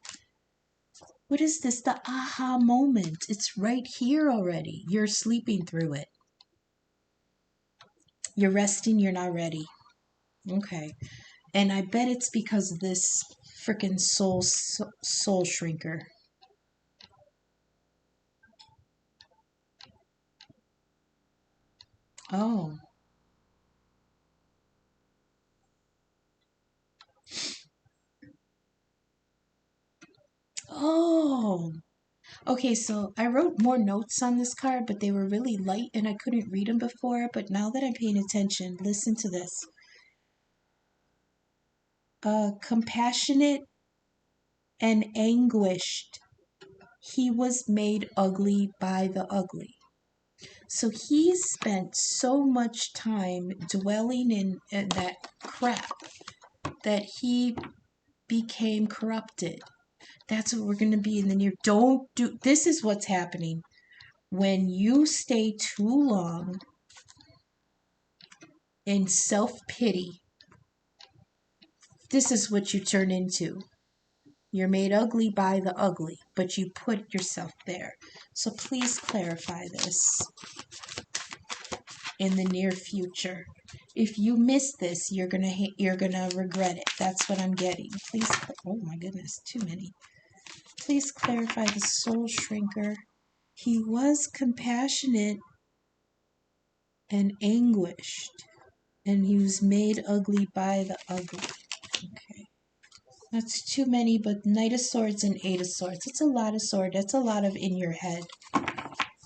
What is this? The aha moment. It's right here already. You're sleeping through it. You're resting. You're not ready. Okay. And I bet it's because of this freaking soul shrinker. Oh. Oh. Okay, so I wrote more notes on this card, but they were really light and I couldn't read them before. But now that I'm paying attention, listen to this. Compassionate and anguished, he was made ugly by the ugly. So he spent so much time dwelling in that crap that he became corrupted. That's what we're going to be in the near. Don't do. This is what's happening when you stay too long in self-pity. This is what you turn into. You're made ugly by the ugly, but you put yourself there. So please clarify this in the near future. If you miss this, you're gonna regret it. That's what I'm getting. Please, oh my goodness, too many. Please clarify the soul shrinker. He was compassionate and anguished, and he was made ugly by the ugly. Okay. That's too many, but Knight of Swords and Eight of Swords. It's a lot of sword. That's a lot of in your head.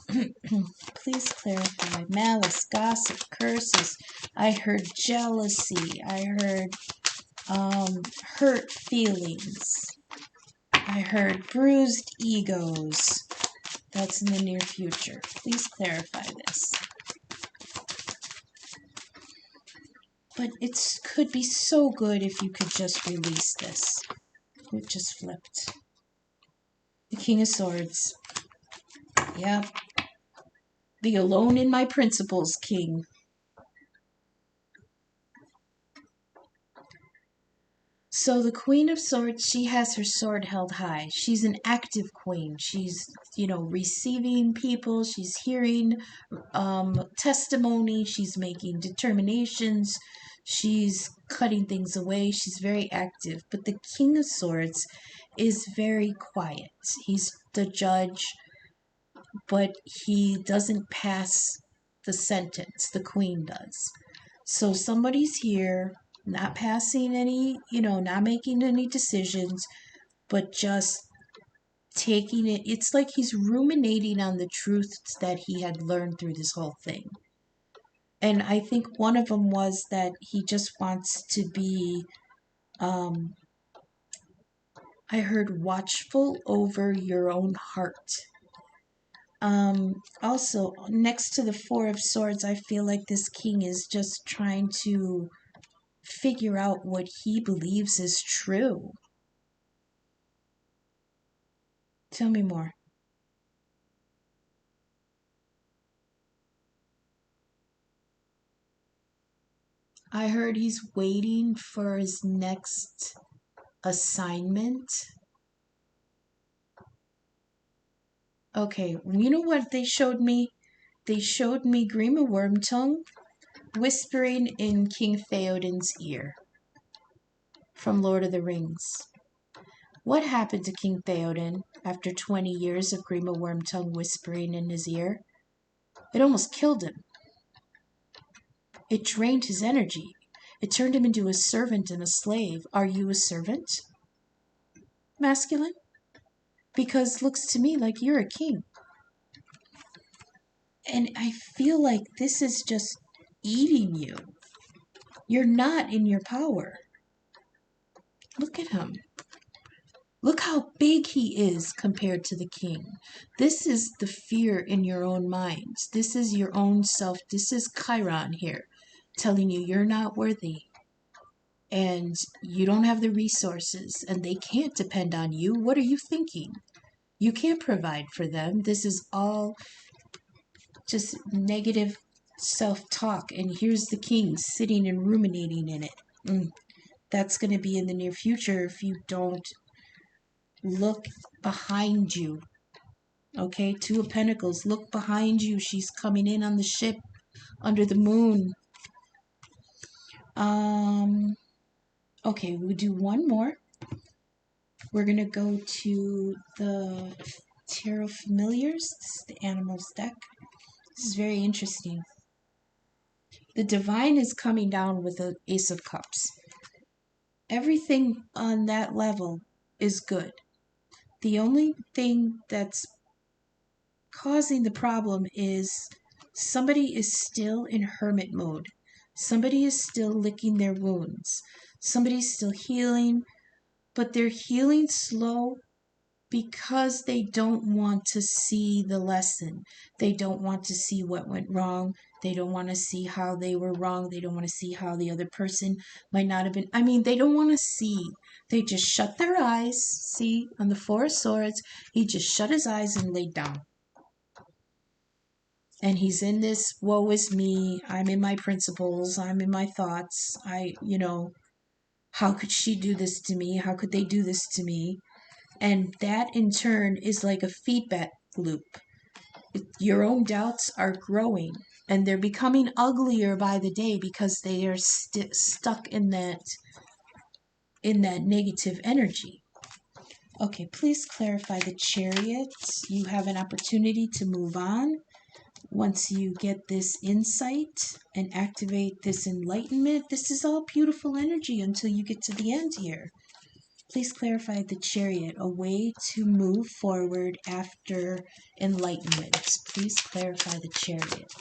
Please clarify. Malice, gossip, curses. I heard jealousy. I heard hurt feelings. I heard bruised egos. That's in the near future. Please clarify this. But it could be so good if you could just release this. It just flipped. The King of Swords. Yep. The alone in my principles king. So the Queen of Swords, she has her sword held high. She's an active queen. She's, receiving people. She's hearing testimony. She's making determinations. She's cutting things away. She's very active. But the King of Swords is very quiet. He's the judge, but he doesn't pass the sentence. The queen does. So somebody's here, not passing any, not making any decisions, but just taking it. It's like he's ruminating on the truths that he had learned through this whole thing. And I think one of them was that he just wants to be, I heard, watchful over your own heart. Also, next to the Four of Swords, I feel like this king is just trying to figure out what he believes is true. Tell me more. I heard he's waiting for his next assignment. Okay, you know what they showed me? They showed me Grima Wormtongue whispering in King Theoden's ear from Lord of the Rings. What happened to King Theoden after 20 years of Grima Wormtongue whispering in his ear? It almost killed him. It drained his energy. It turned him into a servant and a slave. Are you a servant? Masculine? Because looks to me like you're a king. And I feel like this is just eating you. You're not in your power. Look at him. Look how big he is compared to the king. This is the fear in your own minds. This is your own self. This is Chiron here telling you you're not worthy. And you don't have the resources. And they can't depend on you. What are you thinking? You can't provide for them. This is all just negative self-talk. And here's the king sitting and ruminating in it. That's going to be in the near future if you don't look behind you. Okay, Two of Pentacles. Look behind you. She's coming in on the ship under the moon. Okay, we'll do one more. We're going to go to the Tarot Familiars. This is the Animals deck. This is very interesting. The Divine is coming down with the Ace of Cups. Everything on that level is good. The only thing that's causing the problem is somebody is still in hermit mode. Somebody is still licking their wounds. Somebody's still healing, but they're healing slow because they don't want to see the lesson. They don't want to see what went wrong. They don't want to see how they were wrong. They don't want to see how the other person might not have been. I mean, they don't want to see. They just shut their eyes. See, on the Four of Swords, he just shut his eyes and laid down. And he's in this, woe is me, I'm in my principles, I'm in my thoughts, how could she do this to me? How could they do this to me? And that in turn is like a feedback loop. Your own doubts are growing and they're becoming uglier by the day because they are stuck in that negative energy. Okay, please clarify the Chariot. You have an opportunity to move on. Once you get this insight and activate this enlightenment, this is all beautiful energy until you get to the end here. Please clarify the Chariot, a way to move forward after enlightenment. Please clarify the Chariot.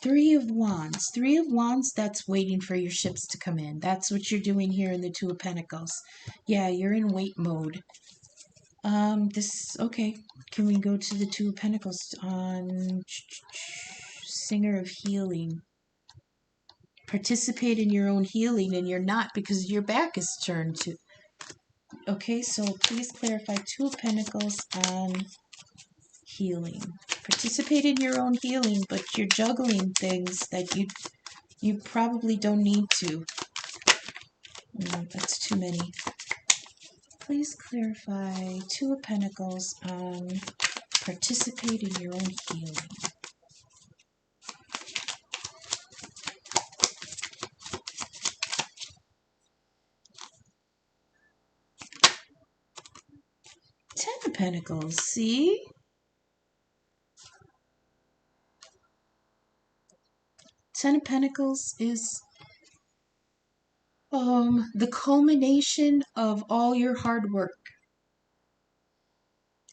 Three of Wands. Three of Wands, that's waiting for your ships to come in. That's what you're doing here in the Two of Pentacles. Yeah, you're in wait mode. Okay. Can we go to the Two of Pentacles on Singer of Healing? Participate in your own healing, and you're not because your back is turned to. Okay, so please clarify Two of Pentacles on healing. Participate in your own healing, but you're juggling things that you probably don't need to. That's too many. Please clarify Two of Pentacles on participate in your own healing. Ten of Pentacles, see? Ten of Pentacles is the culmination of all your hard work.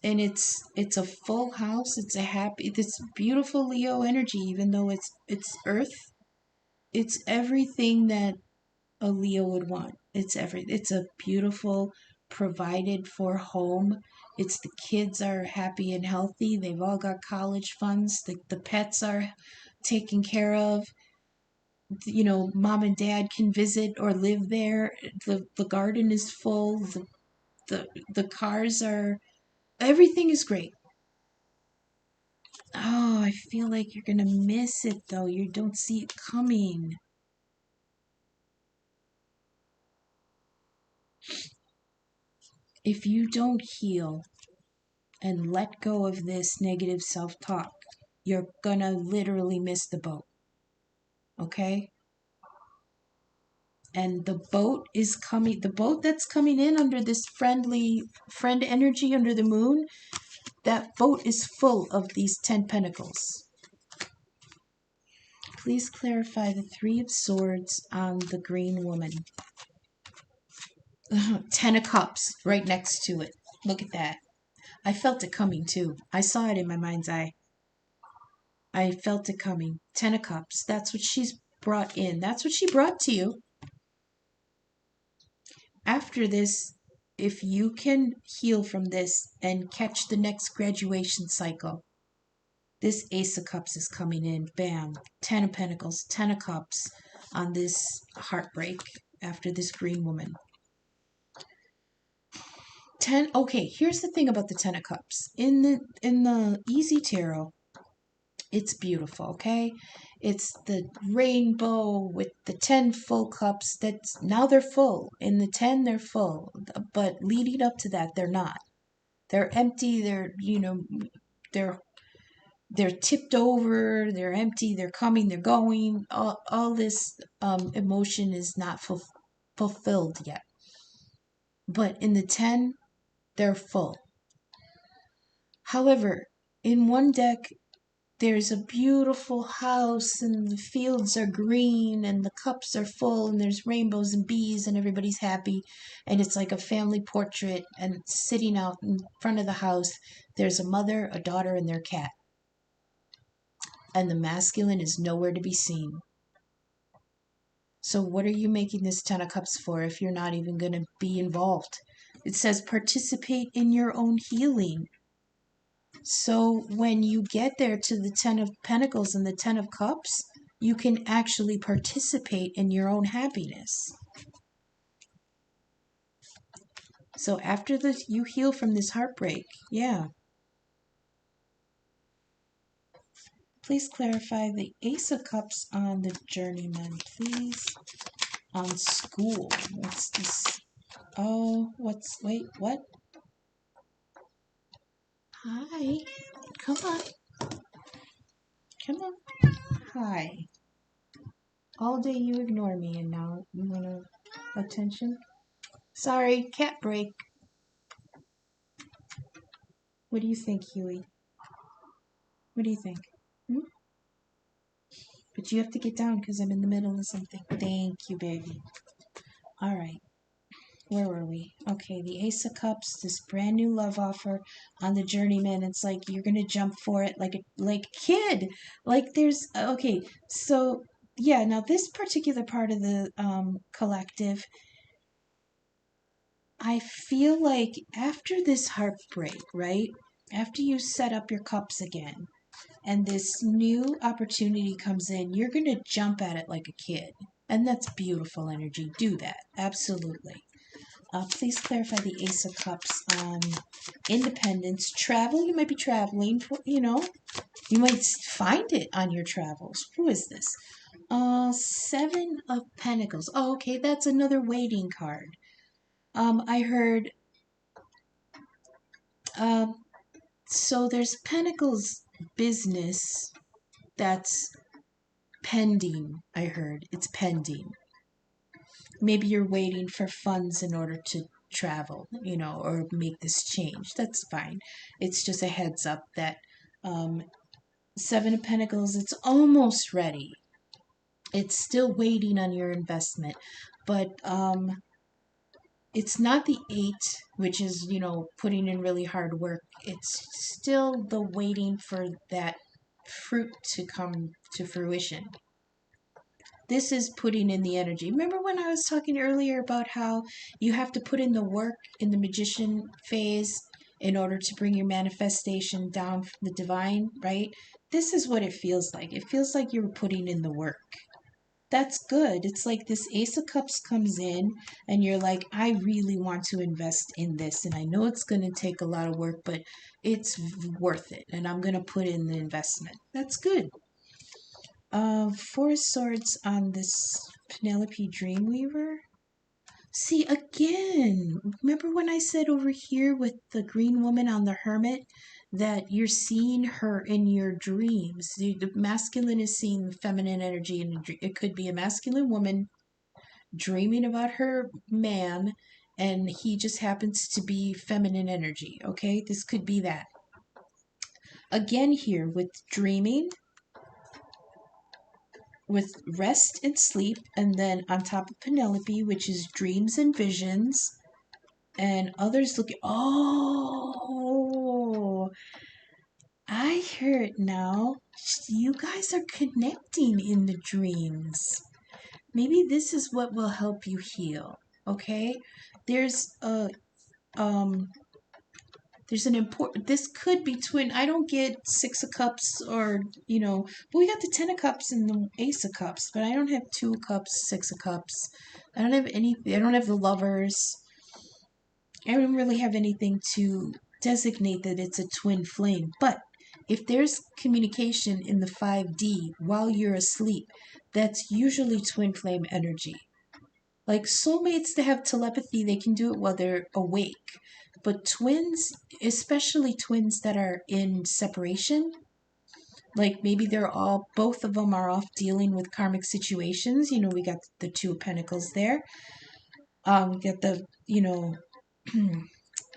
And it's a full house, it's beautiful Leo energy, even though it's earth. It's everything that a Leo would want. It's a beautiful, provided for home. It's the kids are happy and healthy. They've all got college funds. The pets are taken care of. Mom and dad can visit or live there. The garden is full. The cars are, everything is great. Oh, I feel like you're gonna miss it though. You don't see it coming. If you don't heal and let go of this negative self-talk, you're gonna literally miss the boat. Okay? And the boat is coming, the boat that's coming in under this friend energy under the moon, that boat is full of these 10 pentacles. Please clarify the Three of Swords on the green woman. 10 of Cups right next to it. Look at that. I felt it coming too. I saw it in my mind's eye. I felt it coming. 10 of Cups. That's what she's brought in. That's what she brought to you. After this, if you can heal from this and catch the next graduation cycle, this Ace of Cups is coming in. Bam. 10 of Pentacles, 10 of Cups on this heartbreak after this green woman. 10. Okay, here's the thing about the 10 of Cups. In the Easy Tarot, it's beautiful, okay? It's the rainbow with the 10 full cups. Now they're full. In the 10, they're full. But leading up to that, they're not. They're empty. They're tipped over. They're empty. They're coming. They're going. All this emotion is not fulfilled yet. But in the 10, they're full. However, in one deck, there's a beautiful house and the fields are green and the cups are full and there's rainbows and bees and everybody's happy. And it's like a family portrait, and sitting out in front of the house, there's a mother, a daughter, and their cat. And the masculine is nowhere to be seen. So what are you making this 10 of Cups for if you're not even going to be involved? It says participate in your own healing. So when you get there to the Ten of Pentacles and the Ten of Cups, you can actually participate in your own happiness. So after this, you heal from this heartbreak. Yeah. Please clarify the Ace of Cups on the Journeyman, please. On school. What's this? Oh, wait, what? Hi. Come on. Come on. Hi. All day you ignore me and now you want attention? Sorry, cat break. What do you think, Huey? What do you think? Hmm? But you have to get down because I'm in the middle of something. Thank you, baby. All right. Where were we? Okay, the Ace of Cups, this brand new love offer on the Journeyman. It's like you're gonna jump for it like a kid. Like there's okay. So yeah, now this particular part of the collective, I feel like after this heartbreak, right? After you set up your cups again, and this new opportunity comes in, you're gonna jump at it like a kid, and that's beautiful energy. Do that, absolutely. Please clarify the Ace of Cups on independence. Travel, you might be traveling, you might find it on your travels. Who is this? Seven of Pentacles. Oh, okay, that's another waiting card. I heard, so there's Pentacles business that's pending, I heard. It's pending. Maybe you're waiting for funds in order to travel, or make this change. That's fine. It's just a heads up that Seven of Pentacles, it's almost ready. It's still waiting on your investment, but it's not the eight, which is, putting in really hard work. It's still the waiting for that fruit to come to fruition. This is putting in the energy. Remember when I was talking earlier about how you have to put in the work in the magician phase in order to bring your manifestation down from the divine, right? This is what it feels like. It feels like you're putting in the work. That's good. It's like this Ace of Cups comes in and you're like, I really want to invest in this. And I know it's going to take a lot of work, but it's worth it. And I'm going to put in the investment. That's good. Four of Swords on this Penelope Dreamweaver. See, again, remember when I said over here with the green woman on the Hermit that you're seeing her in your dreams? The masculine is seeing the feminine energy in a dream. It could be a masculine woman dreaming about her man, and he just happens to be feminine energy, okay? This could be that. Again here with dreaming, with rest and sleep, and then on top of Penelope, which is dreams and visions, and others look. Oh, I hear it now. You guys are connecting in the dreams. Maybe this is what will help you heal. Okay, there's a there's an important, this could be twin. I don't get Six of Cups or, but we got the Ten of Cups and the Ace of Cups, but I don't have Two of Cups, Six of Cups. I don't have I don't have the Lovers. I don't really have anything to designate that it's a twin flame. But if there's communication in the 5D while you're asleep, that's usually twin flame energy. Like soulmates that have telepathy, they can do it while they're awake. But twins, especially twins that are in separation, like maybe both of them are off dealing with karmic situations. We got the Two of Pentacles there. We got the,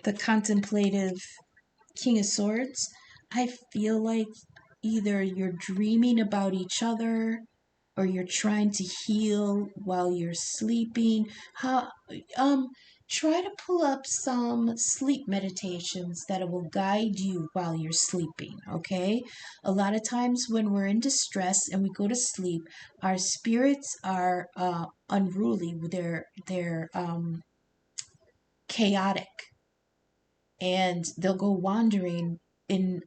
the contemplative King of Swords. I feel like either you're dreaming about each other or you're trying to heal while you're sleeping. Try to pull up some sleep meditations that will guide you while you're sleeping, okay? A lot of times when we're in distress and we go to sleep, our spirits are unruly. chaotic, and they'll go wandering in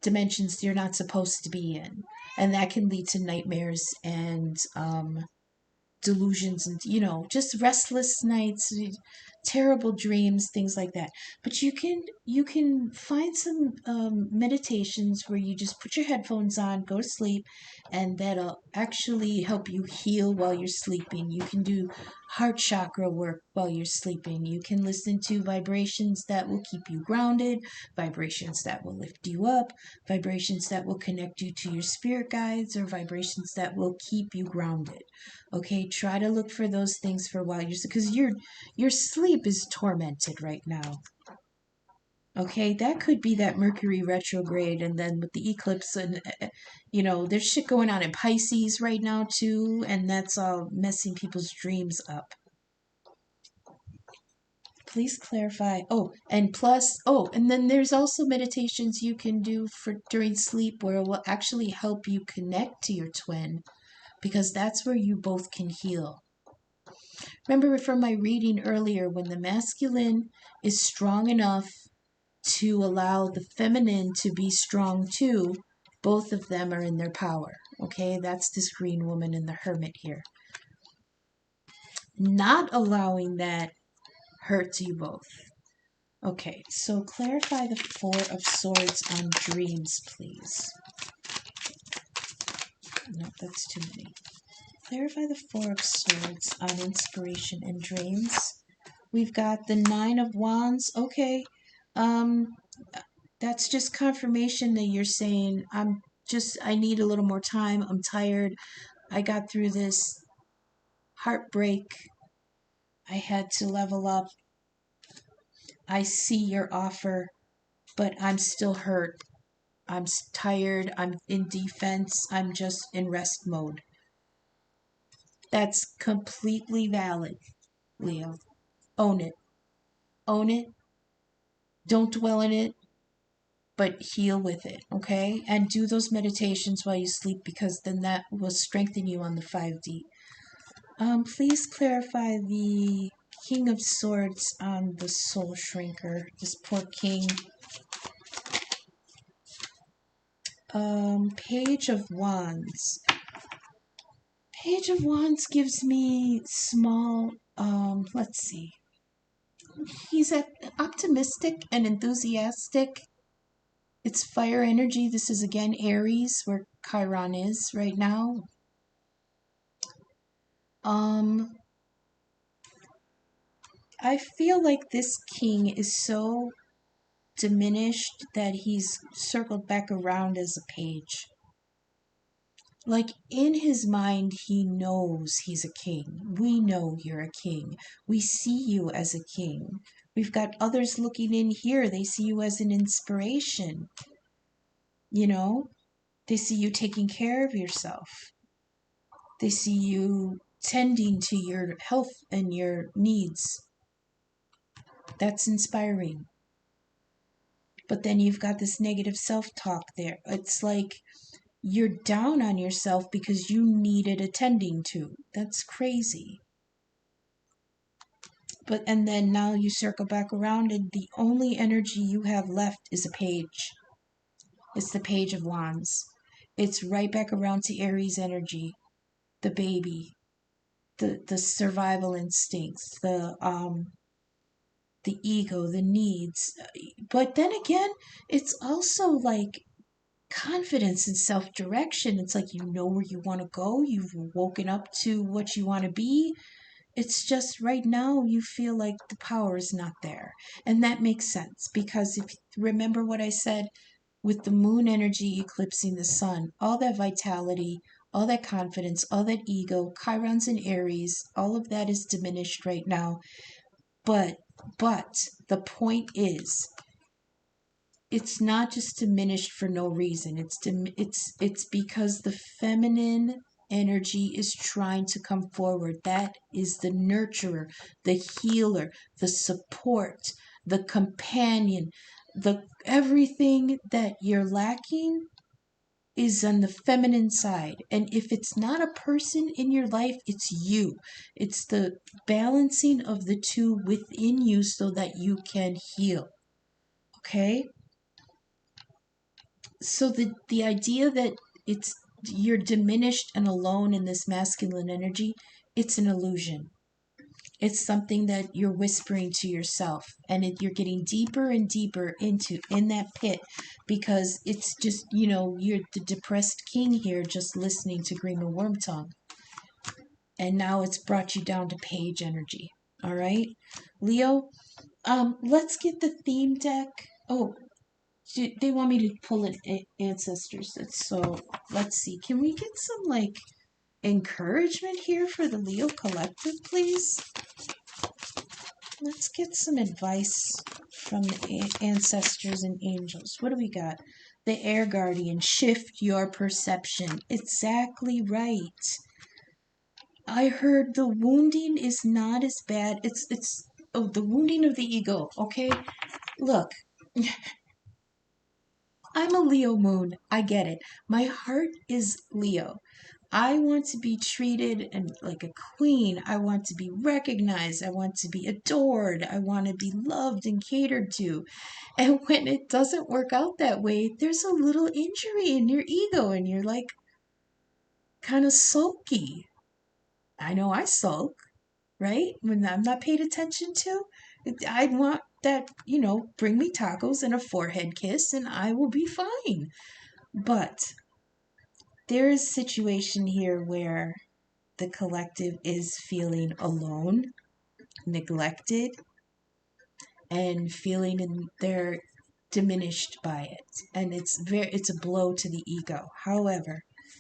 dimensions you're not supposed to be in, and that can lead to nightmares and delusions, and just restless nights, terrible dreams, things like that. But you can find some meditations where you just put your headphones on, go to sleep, and that'll actually help you heal while you're sleeping. You can do heart chakra work while you're sleeping. You can listen to vibrations that will keep you grounded, vibrations that will lift you up, vibrations that will connect you to your spirit guides, or vibrations that will keep you grounded. Okay, try to look for those things for a while, because your sleep is tormented right now. Okay, that could be that Mercury retrograde, and then with the eclipse, and there's shit going on in Pisces right now too, and that's all messing people's dreams up. Please clarify. And then there's also meditations you can do for during sleep where it will actually help you connect to your twin, because that's where you both can heal. Remember from my reading earlier, when the masculine is strong enough to allow the feminine to be strong too, both of them are in their power. Okay, that's this green woman and the hermit here. Not allowing that hurts you both. Okay, so clarify the Four of Swords on dreams, please. No, that's too many. Clarify the Four of Swords on inspiration and dreams. We've got the Nine of Wands. Okay, that's just confirmation that you're saying, I need a little more time. I'm tired. I got through this heartbreak. I had to level up. I see your offer, but I'm still hurt. I'm tired. I'm in defense. I'm just in rest mode. That's completely valid, Leo. Own it. Own it. Don't dwell in it, but heal with it, okay? And do those meditations while you sleep, because then that will strengthen you on the 5D. Please clarify the King of Swords on the Soul Shrinker. This poor king. Page of Wands. Page of Wands gives me small, let's see. He's optimistic and enthusiastic. It's fire energy. This is again Aries, where Chiron is right now. I feel like this king is so diminished that he's circled back around as a page. Like, in his mind, he knows he's a king. We know you're a king. We see you as a king. We've got others looking in here. They see you as an inspiration. They see you taking care of yourself. They see you tending to your health and your needs. That's inspiring. But then you've got this negative self-talk there. It's like you're down on yourself because you needed attending to. That's crazy. And then now you circle back around, and the only energy you have left is a page. It's the Page of Wands. It's right back around to Aries energy. The baby. The survival instincts. The ego, the needs. But then again, it's also like confidence and self-direction. It's like you know where you want to go. You've woken up to what you want to be. It's just right now you feel like the power is not there. And that makes sense, because if you remember what I said, with the moon energy eclipsing the sun, all that vitality, all that confidence, all that ego, Chiron's in Aries, all of that is diminished right now. But the point is, it's not just diminished for no reason. It's because the feminine energy is trying to come forward. That is the nurturer, the healer, the support, the companion, the everything that you're lacking is on the feminine side. And if it's not a person in your life, it's you. It's the balancing of the two within you so that you can heal. Okay? So the idea that it's you're diminished and alone in this masculine energy, it's an illusion. It's something that you're whispering to yourself, and you're getting deeper and deeper in that pit, because it's just, you're the depressed king here just listening to Grima Wormtongue, and now it's brought you down to page energy. All right, Leo. Let's get the theme deck. Oh, they want me to pull in ancestors. So let's see. Can we get some encouragement here for the Leo collective, please? Let's get some advice from the ancestors and angels. What do we got? The air guardian. Shift your perception. Exactly right. I heard the wounding is not as bad. It's the wounding of the ego. Okay, look. I'm a Leo moon. I get it. My heart is Leo. I want to be treated like a queen. I want to be recognized. I want to be adored. I want to be loved and catered to. And when it doesn't work out that way, there's a little injury in your ego and you're like kind of sulky. I know I sulk, right? When I'm not paid attention to, I want that, bring me tacos and a forehead kiss and I will be fine. But there is a situation here where the collective is feeling alone, neglected, and feeling they're diminished by it. And it's a blow to the ego. However,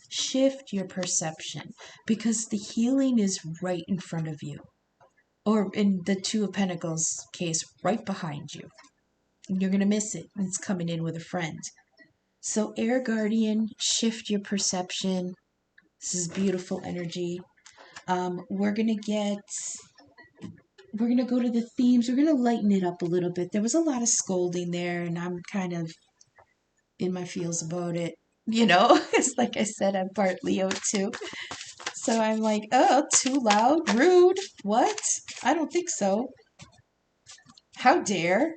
shift your perception, because the healing is right in front of you. Or in the Two of Pentacles case, right behind you. You're going to miss it. It's coming in with a friend. So, Air Guardian, shift your perception. This is beautiful energy. We're going to go to the themes. We're going to lighten it up a little bit. There was a lot of scolding there, and I'm kind of in my feels about it. It's like I said, I'm part Leo too. So I'm like, oh, too loud, rude. What? I don't think so. How dare?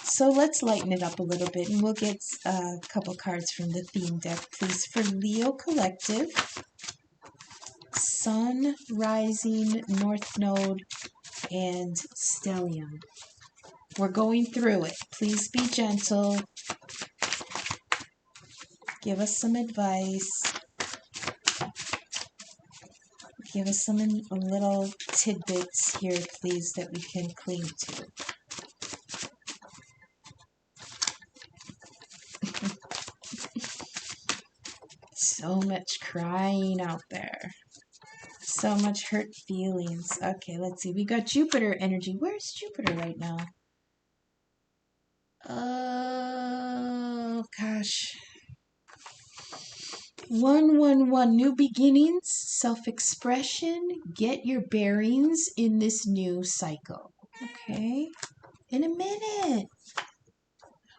So let's lighten it up a little bit, and we'll get a couple cards from the theme deck, please, for Leo Collective. Sun, Rising, North Node, and Stellium. We're going through it. Please be gentle. Give us some advice. Give us some little tidbits here, please, that we can cling to. So much crying out there. So much hurt feelings. Okay, let's see. We got Jupiter energy. Where's Jupiter right now? Oh, gosh. 111, new beginnings, self-expression, get your bearings in this new cycle. Okay, in a minute.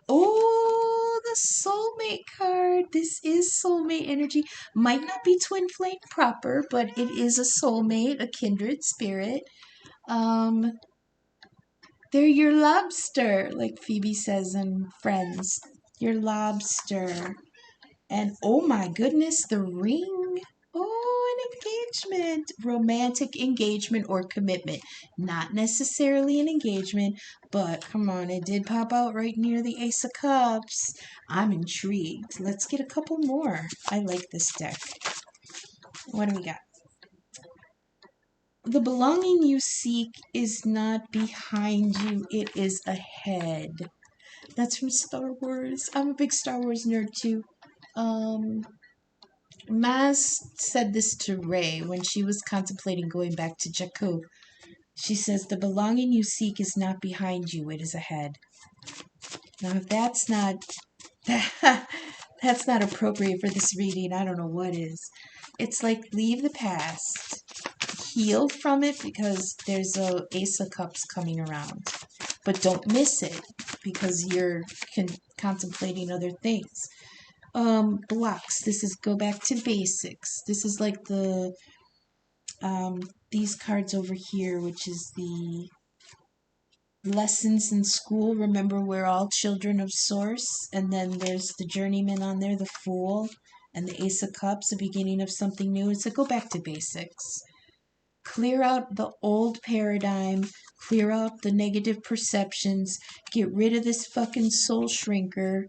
Oh, the soulmate card. This is soulmate energy. Might not be twin flame proper, but it is a soulmate, a kindred spirit. They're your lobster, like Phoebe says in Friends. Your lobster. And oh my goodness, the ring. Oh, an engagement. Romantic engagement or commitment. Not necessarily an engagement, but come on, it did pop out right near the Ace of Cups. I'm intrigued. Let's get a couple more. I like this deck. What do we got? The belonging you seek is not behind you, it is ahead. That's from Star Wars. I'm a big Star Wars nerd too. Maz said this to Rey when she was contemplating going back to Jakku. She says, the belonging you seek is not behind you, it is ahead. Now, if that's not that's not appropriate for this reading, I don't know what is. It's like, leave the past. Heal from it, because there's a Ace of Cups coming around. But don't miss it, because you're contemplating other things. blocks. This is go back to basics. This is like the these cards over here, which is the lessons in school. Remember, we're all children of source. And then there's the journeyman on there, the fool, and the ace of cups, the beginning of something new. It's a go back to basics. Clear out the old paradigm, clear out the negative perceptions, get rid of this fucking soul shrinker,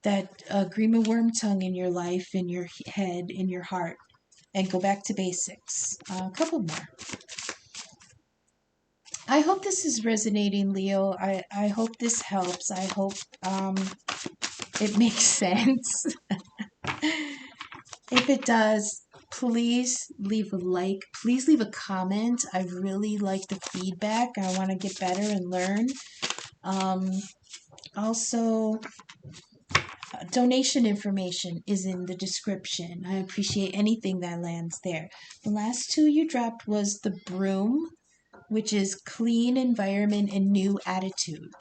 that Grima Wormtongue in your life, in your head, in your heart, and go back to basics. A couple more. I hope this is resonating, Leo. I hope this helps. I hope it makes sense. If it does, please leave a like. Please leave a comment. I really like the feedback. I want to get better and learn. Also, donation information is in the description. I appreciate anything that lands there. The last two you dropped was the broom, which is clean environment and new attitude.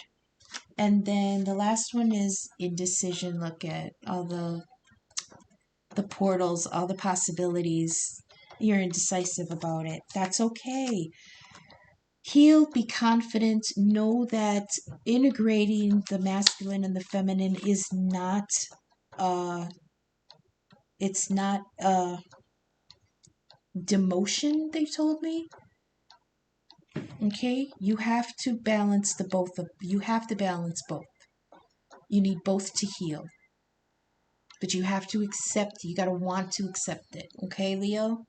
And then the last one is indecision. Look at all the portals, all the possibilities. You're indecisive about it. That's okay. Heal, be confident, know that integrating the masculine and the feminine is not it's not demotion, they told me. Okay? You have to balance the both of you have to balance both. You need both to heal. But you have to accept, you got to want to accept it. Okay, Leo?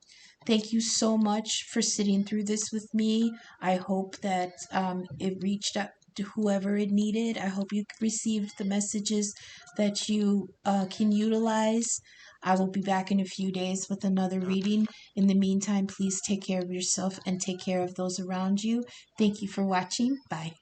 Thank you so much for sitting through this with me. I hope that it reached out to whoever it needed. I hope you received the messages that you can utilize. I will be back in a few days with another reading. In the meantime, please take care of yourself and take care of those around you. Thank you for watching. Bye.